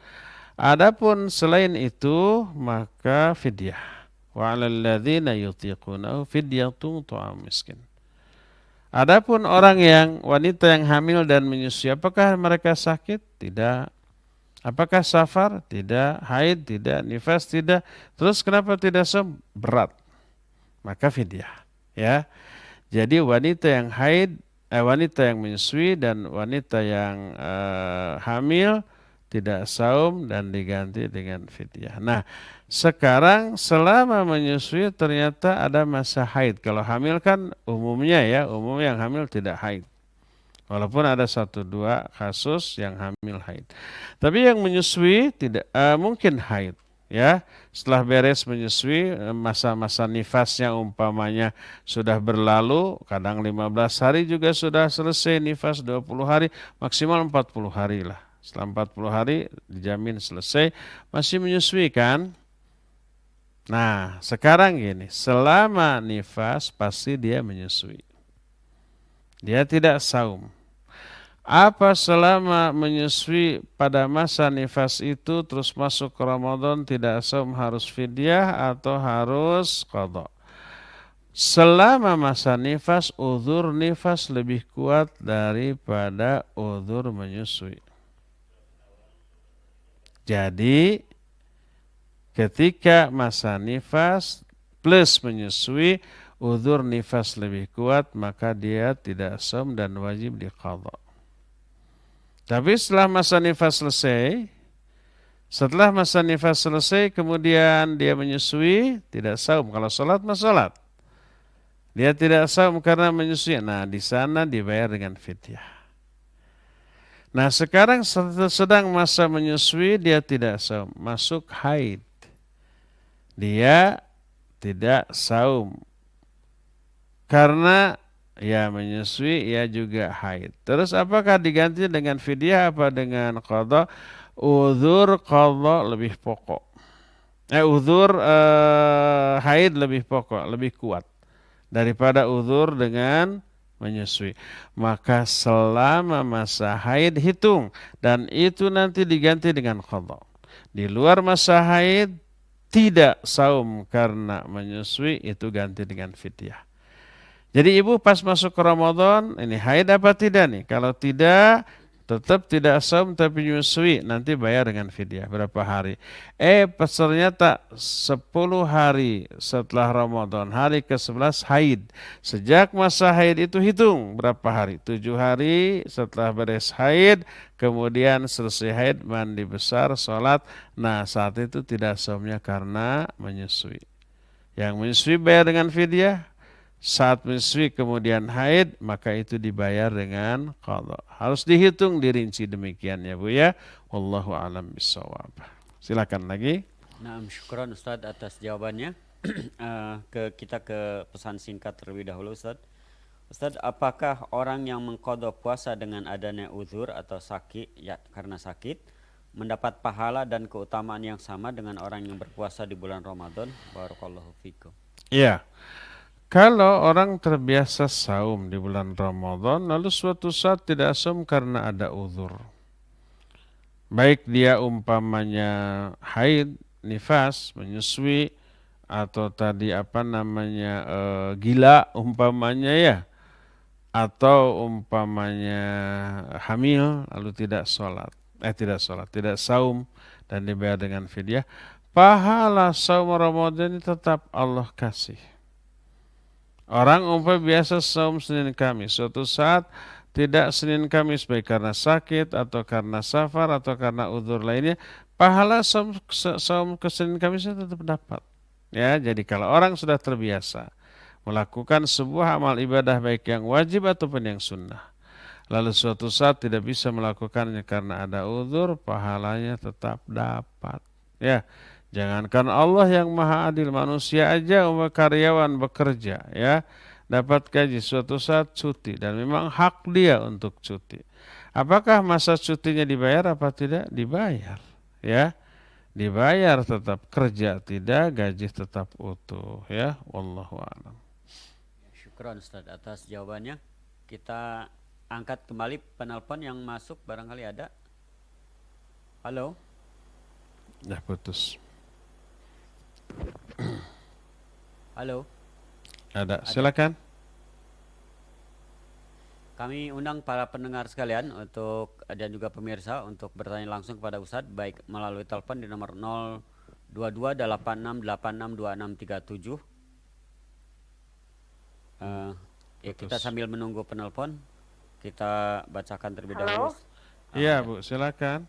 Adapun selain itu maka fidyah. Wa 'alal ladzina yutiqunahu fidyatun ta'am miskin. Adapun orang yang wanita yang hamil dan menyusui, apakah mereka sakit? Tidak. Apakah safar? Tidak. Haid? Tidak. Nifas? Tidak. Terus kenapa tidak saum? Berat. Maka fidyah, ya. Jadi wanita yang haid, wanita yang menyusui dan wanita yang hamil tidak saum dan diganti dengan fidyah. Nah, sekarang selama menyusui ternyata ada masa haid. Kalau hamil kan umumnya yang hamil tidak haid. Walaupun ada 1-2 kasus yang hamil haid. Tapi yang menyusui tidak mungkin haid. Ya, setelah beres menyusui, masa-masa nifasnya umpamanya sudah berlalu, kadang 15 hari juga sudah selesai nifas, 20 hari, maksimal 40 hari lah. Setelah 40 hari dijamin selesai, masih menyusui kan? Nah, sekarang gini, selama nifas pasti dia menyusui. Dia tidak saum. Apa selama menyusui pada masa nifas itu terus masuk ke Ramadan tidak saum harus fidyah atau harus qadha? Selama masa nifas, uzur nifas lebih kuat daripada uzur menyusui. Jadi ketika masa nifas plus menyusui, uzur nifas lebih kuat, maka dia tidak saum dan wajib diqadha. Tapi setelah masa nifas selesai, kemudian dia menyusui, tidak saum. Kalau sholat, sholat. Dia tidak saum karena menyusui. Nah, di sana dibayar dengan fidyah. Nah, sekarang sedang masa menyusui, dia tidak saum. Masuk haid. Dia tidak saum. Karena ya menyusui, ya juga haid. Terus apakah diganti dengan fidyah apa dengan qadha? Uzur qadha lebih pokok. Uzur haid lebih pokok, lebih kuat daripada uzur dengan menyusui. Maka selama masa haid hitung dan itu nanti diganti dengan qadha. Di luar masa haid tidak saum karena menyusui, itu ganti dengan fidyah. Jadi ibu pas masuk ke Ramadan, ini haid apa tidak nih? Kalau tidak, tetap tidak saum tapi menyusui, nanti bayar dengan fidyah. Berapa hari? Ternyata 10 hari setelah Ramadan, hari ke-11 haid. Sejak masa haid itu hitung berapa hari? 7 hari setelah beres haid, kemudian selesai haid, mandi besar, sholat. Nah, saat itu tidak saumnya karena menyusui. Yang menyusui bayar dengan fidyah. Saat menyusui kemudian haid, maka itu dibayar dengan qadha. Harus dihitung, dirinci demikian ya Bu ya. Wallahu a'lam bishawab. Silakan lagi. Nah, syukran Ustaz atas jawabannya. Kita ke pesan singkat terlebih dahulu Ustaz. Ustaz, apakah orang yang mengqadha puasa dengan adanya uzur atau sakit, ya karena sakit, mendapat pahala dan keutamaan yang sama dengan orang yang berpuasa di bulan Ramadan? Barakallahu fikum. Iya. Kalau orang terbiasa saum di bulan Ramadan, lalu suatu saat tidak saum karena ada uzur. Baik dia umpamanya haid, nifas, menyusui, atau tadi gila umpamanya ya, atau umpamanya hamil lalu tidak saum dan dibayar dengan fidyah. Pahala saum Ramadan ini tetap Allah kasih. Orang biasa saum Senin Kamis, suatu saat tidak Senin Kamis baik karena sakit atau karena safar atau karena uzur lainnya, pahala saum ke Senin Kamisnya tetap dapat. Ya, jadi kalau orang sudah terbiasa melakukan sebuah amal ibadah baik yang wajib ataupun yang sunnah, lalu suatu saat tidak bisa melakukannya karena ada uzur, pahalanya tetap dapat. Ya. Jangankan Allah yang maha adil, manusia aja karyawan bekerja ya, dapat gaji suatu saat cuti dan memang hak dia untuk cuti. Apakah masa cutinya dibayar apa tidak? Dibayar ya. Dibayar tetap, kerja tidak, gaji tetap utuh ya. Wallahu a'lam. Syukran Ustaz atas jawabannya. Kita angkat kembali penelpon yang masuk, barangkali ada. Halo. Dah putus. Halo. Ada. Silakan. Kami undang para pendengar sekalian untuk dan juga pemirsa untuk bertanya langsung kepada Ustadz baik melalui telepon di nomor 02286862637. Ya kita sambil menunggu penelpon kita bacakan terlebih dahulu. Iya Bu, silakan.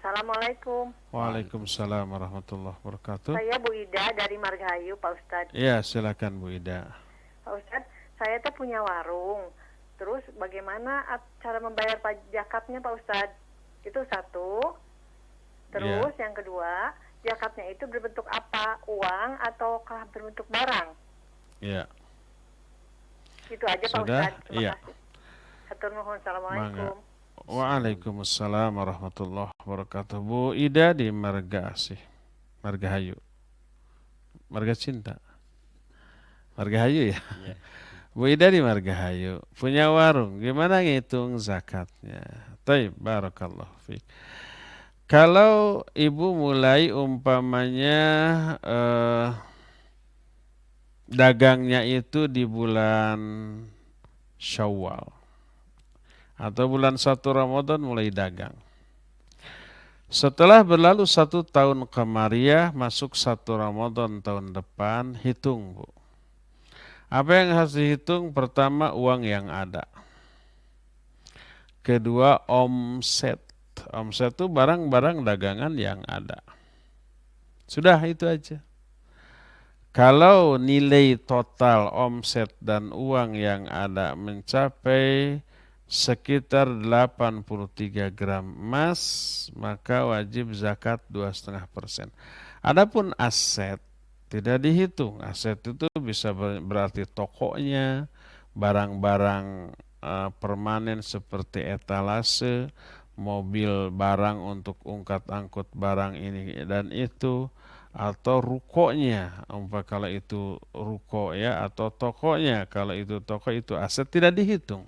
Assalamualaikum. Waalaikumsalam warahmatullahi wabarakatuh. Saya Bu Ida dari Margahayu, Pak Ustadz. Ya, silakan Bu Ida. Pak Ustadz, saya tuh punya warung. Terus bagaimana cara membayar zakatnya, Pak Ustadz? Itu satu. Terus yang kedua, zakatnya itu berbentuk apa? Uang ataukah berbentuk barang? Ya. Itu aja Pak Sudah? Ustadz. Terima kasih. Hatur nuhun. Assalamualaikum. Waalaikumsalam warahmatullahi wabarakatuh. Bu Ida di Margahayu. Marga Cinta. Margahayu ya? Ya. Bu Ida di Margahayu. Punya warung. Gimana ngitung zakatnya? Taib, barakallahu fiik. Kalau ibu mulai umpamanya dagangnya itu di bulan Syawal atau bulan 1 Ramadan mulai dagang. Setelah berlalu 1 tahun Qamariyah, masuk 1 Ramadan tahun depan, hitung Bu. Apa yang harus dihitung? Pertama, uang yang ada. Kedua, omset. Omset itu barang-barang dagangan yang ada. Sudah, itu aja. Kalau nilai total omset dan uang yang ada mencapai sekitar 83 gram emas, maka wajib zakat 2,5%. Adapun aset tidak dihitung. Aset itu bisa berarti tokonya, barang-barang permanen seperti etalase, mobil barang untuk ungkat-angkut barang ini dan itu, atau rukonya, kalau itu ruko ya, atau tokonya, kalau itu toko itu aset tidak dihitung.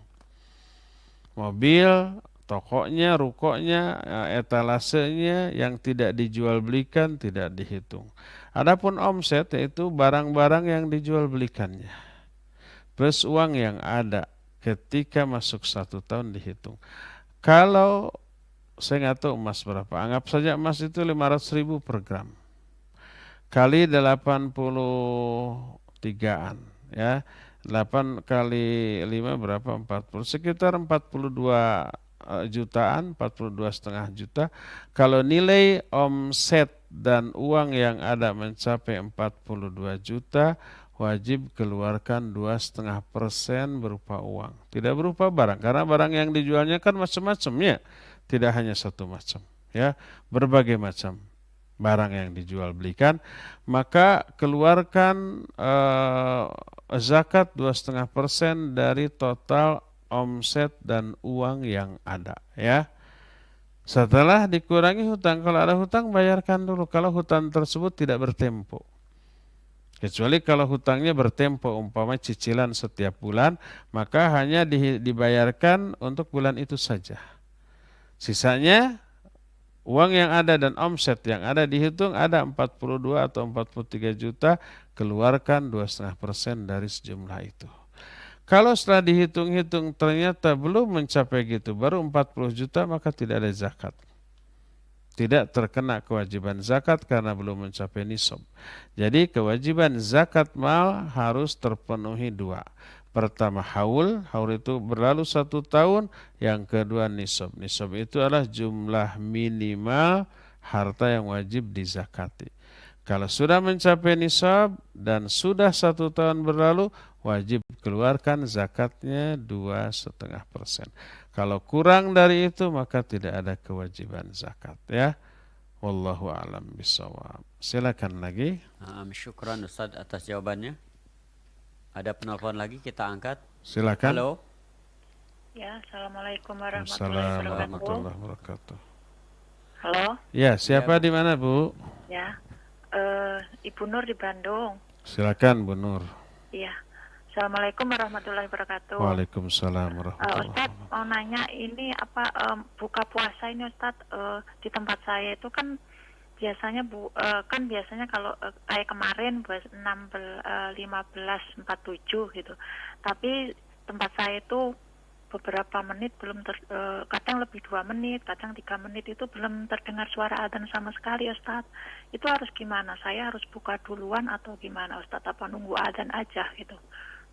Mobil, tokonya, rukonya, etalasenya yang tidak dijual belikan tidak dihitung. Adapun omset yaitu barang-barang yang dijual belikannya plus uang yang ada ketika masuk 1 tahun dihitung. Kalau saya nggak tahu emas berapa, anggap saja emas itu 500.000 per gram kali 83-an ya. 8 kali 5 berapa? 40. Sekitar 42 jutaan, 42,5 juta. Kalau nilai omset dan uang yang ada mencapai 42 juta, wajib keluarkan 2,5% berupa uang. Tidak berupa barang, karena barang yang dijualnya kan macam-macam ya. Tidak hanya satu macam ya, berbagai macam barang yang dijual belikan, maka keluarkan zakat 2,5% dari total omset dan uang yang ada ya. Setelah dikurangi hutang, kalau ada hutang bayarkan dulu kalau hutang tersebut tidak bertempo. Kecuali kalau hutangnya bertempo, umpama cicilan setiap bulan, maka hanya dibayarkan untuk bulan itu saja. Sisanya uang yang ada dan omset yang ada dihitung, ada 42 atau 43 juta, keluarkan 2,5% dari sejumlah itu. Kalau setelah dihitung-hitung ternyata belum mencapai gitu, baru 40 juta, maka tidak ada zakat. Tidak terkena kewajiban zakat karena belum mencapai nisab. Jadi kewajiban zakat mal harus terpenuhi 2. Pertama haul itu berlalu 1 tahun. Yang kedua nisab. Nisab itu adalah jumlah minimal harta yang wajib dizakati. Kalau sudah mencapai nisab dan sudah 1 tahun berlalu, wajib keluarkan zakatnya 2,5%. Kalau kurang dari itu maka tidak ada kewajiban zakat ya. Wallahu a'lam bishawab. Silakan lagi. Syukran Ustaz atas jawabannya. Ada penelpon lagi, kita angkat. Silakan. Halo. Ya, assalamualaikum warahmatullahi Assalamualaikum wabarakatuh. Halo. Ya, siapa di mana Bu? Ya, Ibu Nur di Bandung. Silakan Bu Nur. Iya. Assalamualaikum warahmatullahi wabarakatuh. Waalaikumsalam warahmatullahi Ustaz mau nanya ini apa buka puasa ini Ustaz di tempat saya itu kan biasanya kan biasanya kalau kayak kemarin 15:47 gitu. Tapi tempat saya itu beberapa menit belum kadang lebih 2 menit, kadang 3 menit itu belum terdengar suara adzan sama sekali Ustaz. Itu harus gimana? Saya harus buka duluan atau gimana Ustaz? Apa nunggu adzan aja gitu?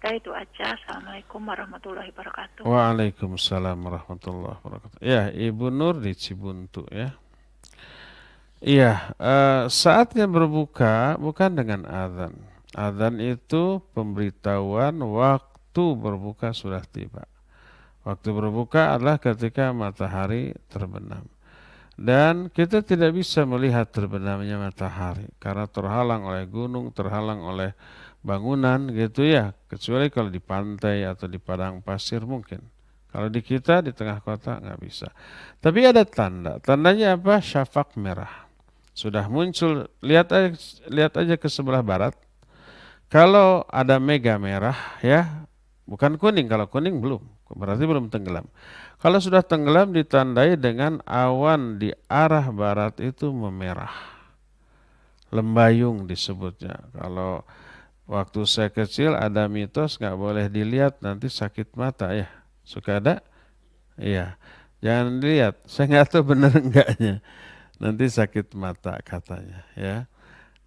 Udah itu aja. Assalamualaikum warahmatullahi wabarakatuh. Waalaikumsalam warahmatullahi wabarakatuh. Ya, Ibu Nur di Cibuntu ya. Iya, saatnya berbuka bukan dengan azan. Azan itu pemberitahuan waktu berbuka sudah tiba. Waktu berbuka adalah ketika matahari terbenam. Dan kita tidak bisa melihat terbenamnya matahari karena terhalang oleh gunung, terhalang oleh bangunan gitu ya. Kecuali kalau di pantai atau di padang pasir mungkin. Kalau di kita di tengah kota nggak bisa. Tapi ada tanda. Tandanya apa? Syafaq merah. Sudah muncul, lihat aja ke sebelah barat. Kalau ada mega merah ya, bukan kuning. Kalau kuning belum, berarti belum tenggelam. Kalau sudah tenggelam ditandai dengan awan di arah barat itu memerah. Lembayung disebutnya. Kalau waktu saya kecil ada mitos nggak boleh dilihat nanti sakit mata ya. Suka ada? Iya. Jangan dilihat. Saya nggak tahu benar enggaknya. Nanti sakit mata katanya ya.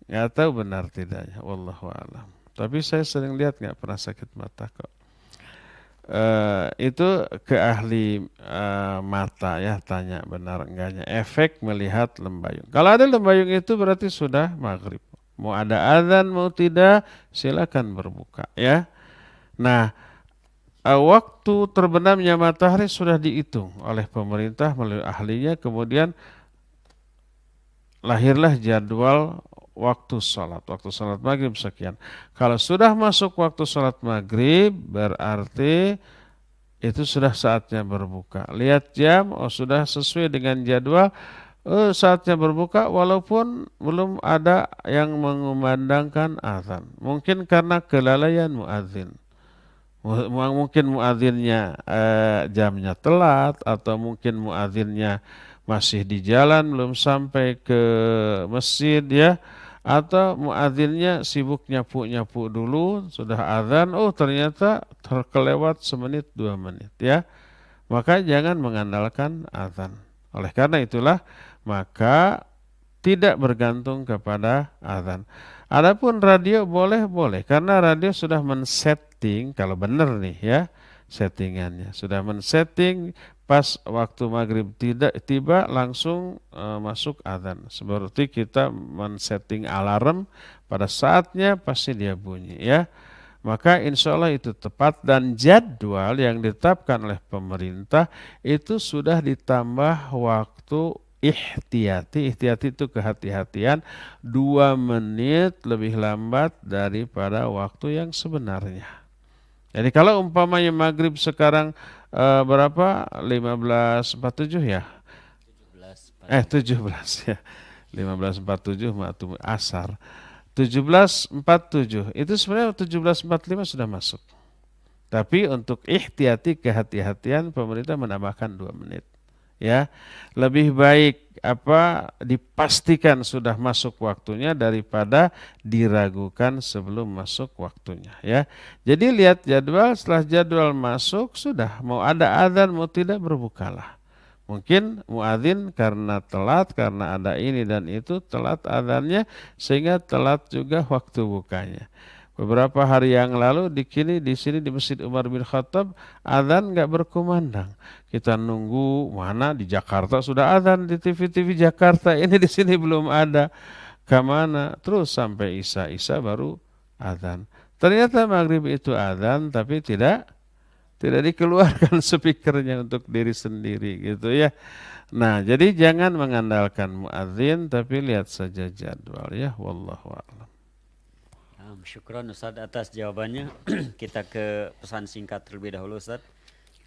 Nggak tahu benar tidaknya. Wallahu a'lam. Tapi saya sering lihat nggak pernah sakit mata kok. Itu ke ahli mata ya, tanya benar enggaknya efek melihat lembayung. Kalau ada lembayung itu berarti sudah maghrib. Mau ada azan mau tidak silakan berbuka ya. Nah, waktu terbenamnya matahari sudah dihitung oleh pemerintah melalui ahlinya, kemudian lahirlah jadwal waktu sholat maghrib sekian. Kalau sudah masuk waktu sholat maghrib berarti itu sudah saatnya berbuka. Lihat jam, oh sudah sesuai dengan jadwal, saatnya berbuka walaupun belum ada yang mengumandangkan azan. Mungkin karena kelalaian muadzin. Mungkin muadzinnya jamnya telat atau mungkin muadzinnya masih di jalan belum sampai ke masjid ya, atau muadzinnya sibuk nyapu-nyapu dulu sudah azan, oh ternyata terkelewat semenit 2 menit ya, maka jangan mengandalkan azan. Oleh karena itulah maka tidak bergantung kepada azan. Adapun radio boleh karena radio sudah men-setting kalau benar nih ya settingannya sudah men-setting pas waktu maghrib tidak tiba langsung masuk azan. Seperti kita men-setting alarm pada saatnya pasti dia bunyi ya. Maka insya Allah itu tepat dan jadwal yang ditetapkan oleh pemerintah itu sudah ditambah waktu ihtiyati itu kehati-hatian 2 menit lebih lambat daripada waktu yang sebenarnya. Jadi kalau umpamanya maghrib sekarang berapa? 15.47 ya? 17 ya. 15.47 waktu asar. 17.47 itu sebenarnya 17.45 sudah masuk. Tapi untuk ihtiyati kehati-hatian pemerintah menambahkan 2 menit. Ya, lebih baik dipastikan sudah masuk waktunya daripada diragukan sebelum masuk waktunya ya. Jadi lihat jadwal, setelah jadwal masuk sudah mau ada azan mau tidak berbukalah. Mungkin muadzin karena telat, karena ada ini dan itu telat azannya sehingga telat juga waktu bukanya. Beberapa hari yang lalu di sini di Masjid Umar bin Khattab azan nggak berkumandang. Kita nunggu mana di Jakarta sudah azan di TV Jakarta, ini di sini belum ada. Kemana? Terus sampai Isya baru azan. Ternyata maghrib itu azan tapi tidak dikeluarkan speakernya untuk diri sendiri gitu ya. Nah, jadi jangan mengandalkan muadzin tapi lihat saja jadwal ya. Wallahu a'lam. Syukron Ustaz atas jawabannya. Kita ke pesan singkat terlebih dahulu Ustaz.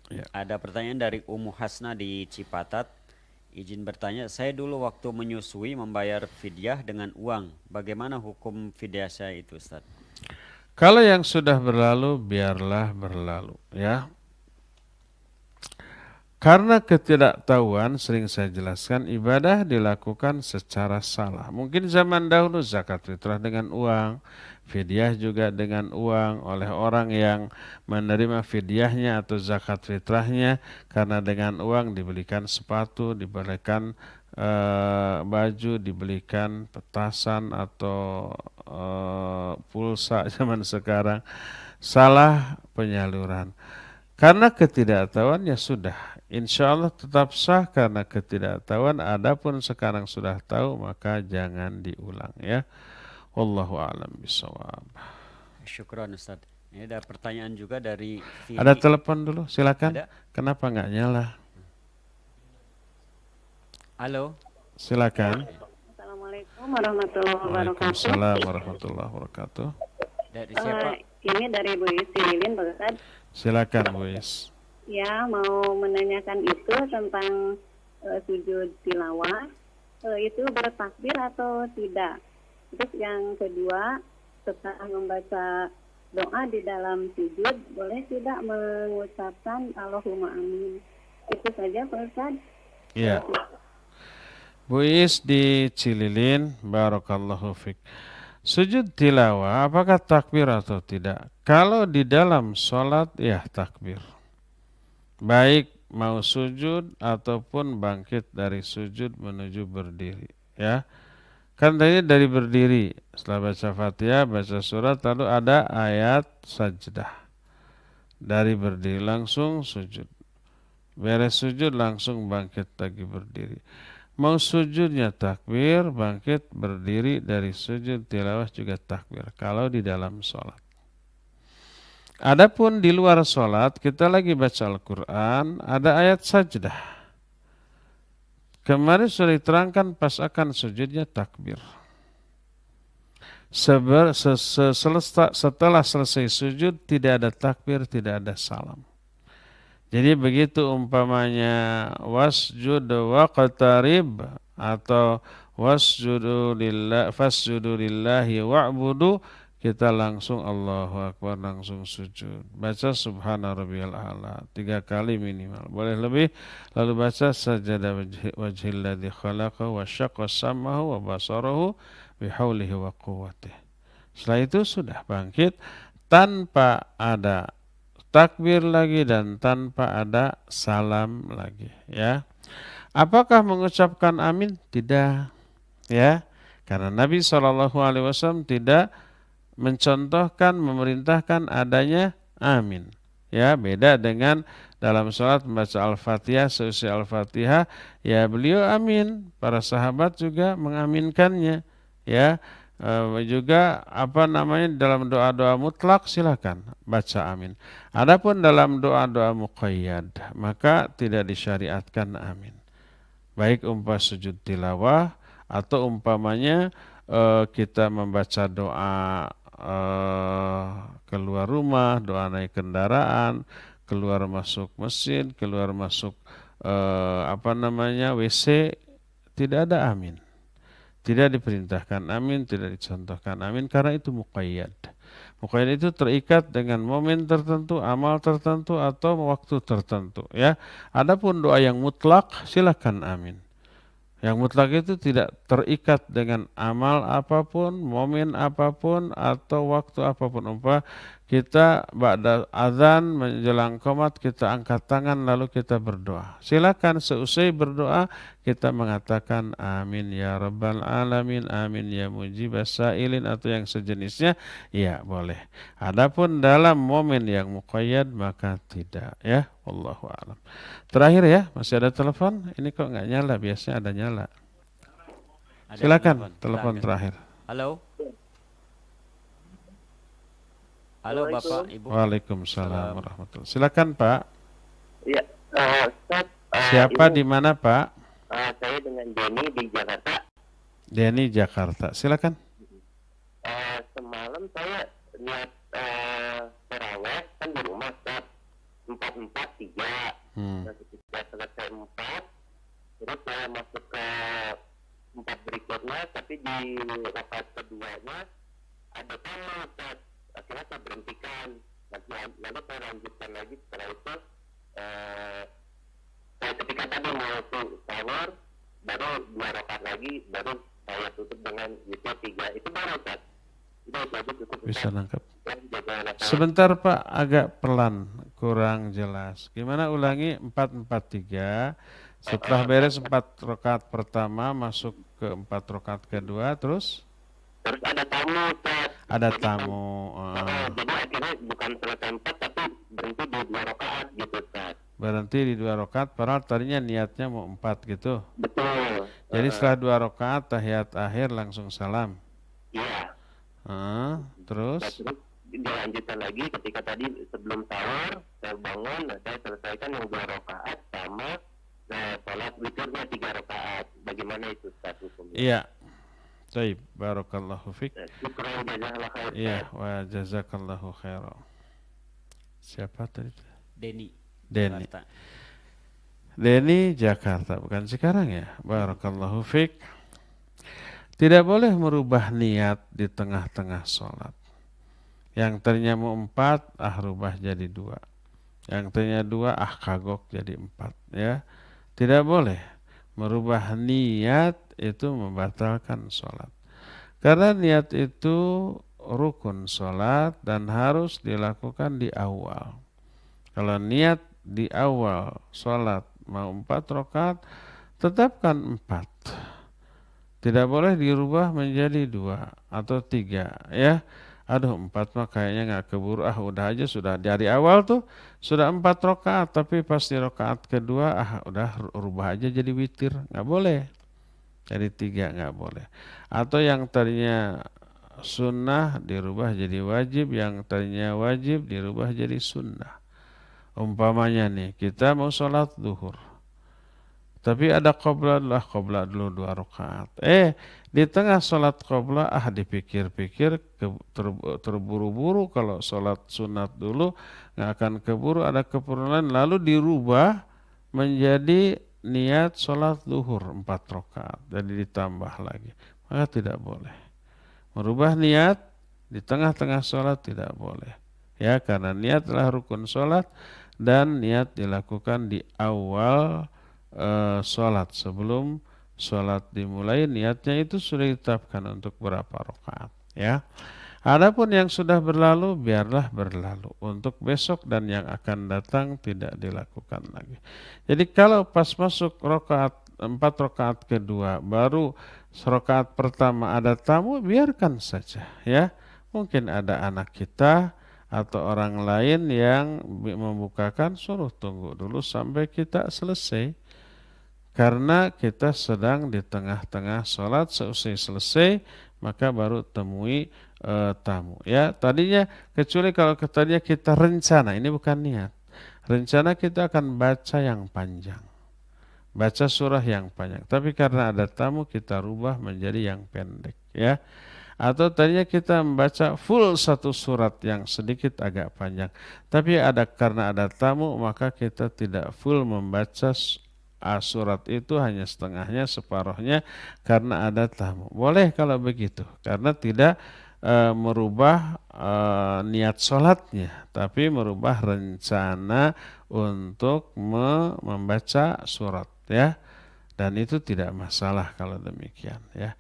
Ya. Ada pertanyaan dari Ummu Hasna di Cipatat. Izin bertanya, saya dulu waktu menyusui membayar fidyah dengan uang. Bagaimana hukum fidyah saya itu Ustaz? Kalau yang sudah berlalu biarlah berlalu ya. Karena ketidaktahuan sering saya jelaskan ibadah dilakukan secara salah. Mungkin zaman dahulu zakat fitrah dengan uang, fidyah juga dengan uang oleh orang yang menerima fidyahnya atau zakat fitrahnya karena dengan uang dibelikan sepatu, dibelikan baju, dibelikan petasan atau pulsa zaman sekarang. Salah penyaluran. Karena ketidaktahuan ya sudah, insya Allah tetap sah karena ketidaktahuan. Adapun sekarang sudah tahu maka jangan diulang ya. Wallahu a'lam bishawab. Syukran Ustaz. Ini ada pertanyaan juga dari Vivi. Ada telepon dulu, silakan. Ada. Kenapa nggak nyala? Halo. Silakan. Assalamualaikum warahmatullahi wabarakatuh. Waalaikumsalam warahmatullahi wabarakatuh. Dari siapa? Ini dari Bu Yusi Lilin, Pak Ustadz. Silakan Bu Is. Ya, mau menanyakan itu tentang sujud tilawah. Itu bertakbir atau tidak? Terus yang kedua, setelah membaca doa di dalam sujud, boleh tidak mengucapkan Allahumma amin? Itu saja Pak Ustadz. Iya. Bu Is di Cililin, barakallahu fik. Sujud tilawah apakah takbir atau tidak? Kalau di dalam sholat ya takbir. Baik mau sujud ataupun bangkit dari sujud menuju berdiri. Ya, kan tadi dari berdiri. Setelah baca Fatihah, baca surat, lalu ada ayat sajdah. Dari berdiri langsung sujud. Beres sujud langsung bangkit lagi berdiri. Mau sujudnya takbir, bangkit berdiri dari sujud tilawah juga takbir. Kalau di dalam sholat. Adapun di luar sholat, kita lagi baca Al-Quran, ada ayat sajdah. Kemarin sudah diterangkan pas akan sujudnya takbir. Setelah selesai sujud, tidak ada takbir, tidak ada salam. Jadi begitu umpamanya wasjud waqtarib atau fasjudu lillahi wa'budu, kita langsung Allahu Akbar, langsung sujud. Baca subhana rabbiyal a'la 3 kali minimal. Boleh lebih. Lalu baca sajada wajhil ladzi khalaqa wa syaqqa sam'ahu wa basarahu bihaulihi wa quwwatihi. Setelah itu sudah bangkit tanpa ada takbir lagi dan tanpa ada salam lagi ya. Apakah mengucapkan amin? Tidak ya. Karena Nabi SAW tidak mencontohkan, memerintahkan adanya amin. Ya, beda dengan dalam sholat membaca Al-Fatihah, seusai Al-Fatihah ya beliau amin, para sahabat juga mengaminkannya ya. Juga dalam doa-doa mutlak silakan baca amin. Adapun dalam doa-doa muqayyad maka tidak disyariatkan amin. Baik sujud tilawah atau umpamanya kita membaca doa keluar rumah, doa naik kendaraan, keluar masuk masjid, keluar masuk WC, tidak ada amin. Tidak diperintahkan amin, tidak dicontohkan amin karena itu muqayyad. Muqayyad itu terikat dengan momen tertentu, amal tertentu atau waktu tertentu ya. Adapun doa yang mutlak silakan amin. Yang mutlak itu tidak terikat dengan amal apapun, momen apapun atau waktu apapun. Kita ba'da azan menjelang qomat kita angkat tangan lalu kita berdoa. Silakan seusai berdoa kita mengatakan amin ya rabbal alamin, amin ya mujibas sailin atau yang sejenisnya, ya boleh. Adapun dalam momen yang muqayyad maka tidak ya. Wallahu a'lam. Terakhir ya, masih ada telepon? Ini kok nggak nyala, biasanya ada nyala. Silakan telepon terakhir. Halo. Halo Bapak, Ibu. Waalaikumsalam warahmatullahi. Silakan Pak. Iya, Ustaz. Siapa di mana Pak? Saya dengan Denny di Jakarta. Denny Jakarta. Silakan. Semalam saya lihat terawih kan di rumah Ustaz. 4-4-3. Ketika selesai 4, terus saya masuk ke 4 berikutnya, tapi di rakaat keduanya ada tamu Ustaz. Akhirnya saya berhentikan, lalu saya lanjutkan lagi. Setelah itu saya ketika tadi mau sahur, baru 2 rakaat lagi, baru saya tutup dengan witir 3. Itu baru Ustaz. Bisa nangkep. Sebentar Pak, agak pelan, kurang jelas. Gimana ulangi 4-4-3. Setelah beres 4 rakaat pertama masuk ke 4 rakaat kedua, terus ada tamu Ustaz. Ada tamu. Jadi akhirnya bukan selesai 4 tapi berhenti di 2 rakaat gitu Ustaz. Berhenti di 2 rakaat padahal tadinya niatnya mau 4 gitu. Betul. Jadi setelah 2 rakaat tahiyat akhir langsung salam. Iya. Terus? Nah, terus dilanjutkan lagi ketika tadi sebelum sahur saya bangun, saya selesaikan yang 2 rakaat sama sholat witirnya 3 rakaat. Bagaimana itu Ustaz hukumnya? Iya. Baik, barakallahu fiik. Syukran jazakallahu khair. Iya, wa jazakallahu khairan. Siapa tadi? Denny. Denny. Denny Jakarta, bukan sekarang ya. Barakallahu fiik. Tidak boleh merubah niat di tengah-tengah sholat. Yang tadinya mau 4, rubah jadi 2. Yang tadinya 2, kagok jadi 4. Ya, tidak boleh merubah niat, itu membatalkan sholat. Karena niat itu rukun sholat dan harus dilakukan di awal. Kalau niat di awal sholat mau 4 rakaat, tetapkan 4. Tidak boleh dirubah menjadi 2 atau 3 ya. 4 mah kayaknya gak keburu, udah aja sudah dari awal tuh sudah 4 rakaat, tapi pas di rakaat kedua udah rubah aja jadi witir, gak boleh. Jadi 3 gak boleh. Atau yang tadinya sunnah dirubah jadi wajib, yang tadinya wajib dirubah jadi sunnah. Umpamanya nih, kita mau sholat zuhur, tapi ada qobla dulu 2 rakaat. Di tengah sholat qobla dipikir-pikir terburu-buru, kalau sholat sunat dulu nggak akan keburu, ada keperluan, lalu dirubah menjadi niat sholat zuhur 4 rakaat, jadi ditambah lagi. Maka tidak boleh merubah niat di tengah-tengah sholat, tidak boleh. Ya, karena niat adalah rukun sholat dan niat dilakukan di awal sholat. Sebelum sholat dimulai, niatnya itu sudah ditetapkan untuk berapa rakaat. Ya. Adapun yang sudah berlalu, biarlah berlalu. Untuk besok dan yang akan datang tidak dilakukan lagi. Jadi kalau pas masuk 4 rakaat kedua, baru rakaat pertama ada tamu, biarkan saja. Ya, mungkin ada anak kita atau orang lain yang membukakan, suruh tunggu dulu sampai kita selesai. Karena kita sedang di tengah-tengah sholat, seusai selesai maka baru temui tamu. Ya, tadinya kecuali kalau tadinya kita rencana, ini bukan niat. Rencana kita akan baca yang panjang, baca surah yang panjang. Tapi karena ada tamu kita rubah menjadi yang pendek. Ya. Atau tadinya kita membaca full 1 surat yang sedikit agak panjang. Tapi karena ada tamu maka kita tidak full membaca surat itu, hanya setengahnya, separuhnya, karena ada tamu. Boleh kalau begitu, karena tidak merubah niat sholatnya, tapi merubah rencana untuk membaca surat, ya. Dan itu tidak masalah kalau demikian, ya.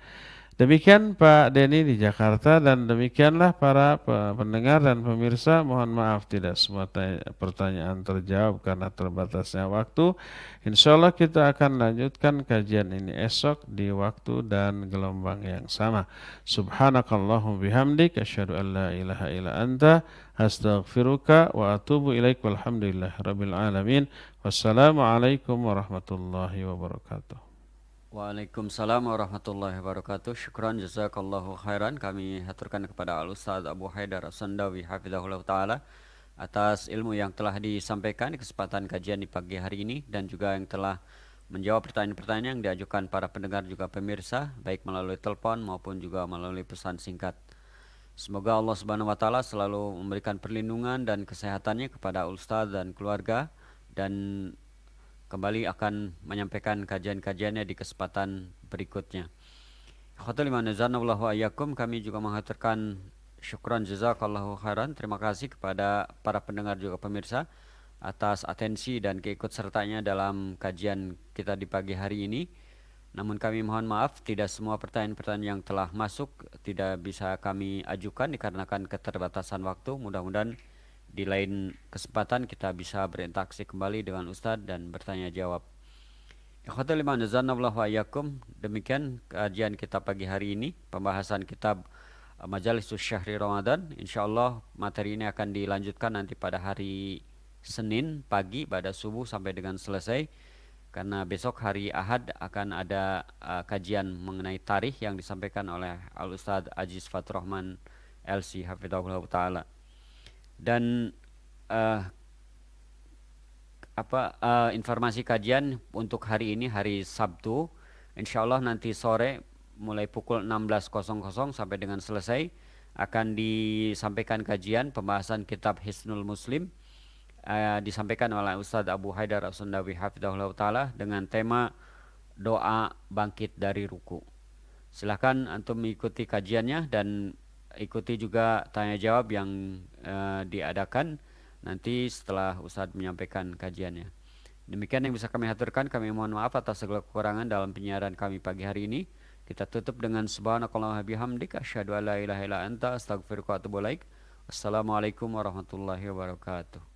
Demikian Pak Denny di Jakarta, dan demikianlah para pendengar dan pemirsa. Mohon maaf tidak semua pertanyaan terjawab karena terbatasnya waktu. Insyaallah kita akan lanjutkan kajian ini esok di waktu dan gelombang yang sama. Subhanakallahumma bihamdik, asyhadu an la ilaha illa anta, astaghfiruka wa atubu ilaik, walhamdulillahi rabbil alamin. Wassalamualaikum warahmatullahi wabarakatuh. Waalaikumsalam warahmatullahi wabarakatuh. Syukran jazakallahu khairan. Kami haturkan kepada Al-Ustaz Abu Haidar As-Sandawi hafizahullah ta'ala atas ilmu yang telah disampaikan di kesempatan kajian di pagi hari ini, dan juga yang telah menjawab pertanyaan-pertanyaan yang diajukan para pendengar juga pemirsa, baik melalui telepon maupun juga melalui pesan singkat. Semoga Allah Subhanahu wa taala selalu memberikan perlindungan dan kesehatannya kepada Ustaz dan keluarga, dan kembali akan menyampaikan kajian-kajiannya di kesempatan berikutnya. Ikhwatul iman azanallahu wa iyyakum, kami juga menghaturkan syukran jazakallahu khairan. Terima kasih kepada para pendengar juga pemirsa atas atensi dan keikutsertanya dalam kajian kita di pagi hari ini. Namun kami mohon maaf, tidak semua pertanyaan-pertanyaan yang telah masuk tidak bisa kami ajukan dikarenakan keterbatasan waktu. Mudah-mudahan di lain kesempatan kita bisa berinteraksi kembali dengan Ustadz dan bertanya jawab. Ikhwatul iman azanallahu wa iyyakum, demikian kajian kita pagi hari ini, pembahasan kitab Majalisus Syahri Ramadan. Insyaallah materi ini akan dilanjutkan nanti pada hari Senin pagi pada subuh sampai dengan selesai. Karena besok hari Ahad akan ada kajian mengenai tarikh yang disampaikan oleh Al-Ustadz Aziz Fatur Rahman LC hafizahullah taala. Dan informasi kajian untuk hari ini hari Sabtu, insyaallah nanti sore mulai pukul 16.00 sampai dengan selesai akan disampaikan kajian pembahasan kitab Hisnul Muslim, disampaikan oleh Ustadz Abu Haidar As-Sundawi hafizahullah taala dengan tema doa bangkit dari ruku. Silakan antum mengikuti kajiannya dan ikuti juga tanya jawab yang diadakan nanti setelah Ustadz menyampaikan kajiannya. Demikian yang bisa kami haturkan. Kami mohon maaf atas segala kekurangan dalam penyiaran kami pagi hari ini. Kita tutup dengan subhanakallahumma bihamdika asyhadu an la ilaha illa anta astaghfiruka wa atubu ilaik. Wassalamualaikum warahmatullahi wabarakatuh.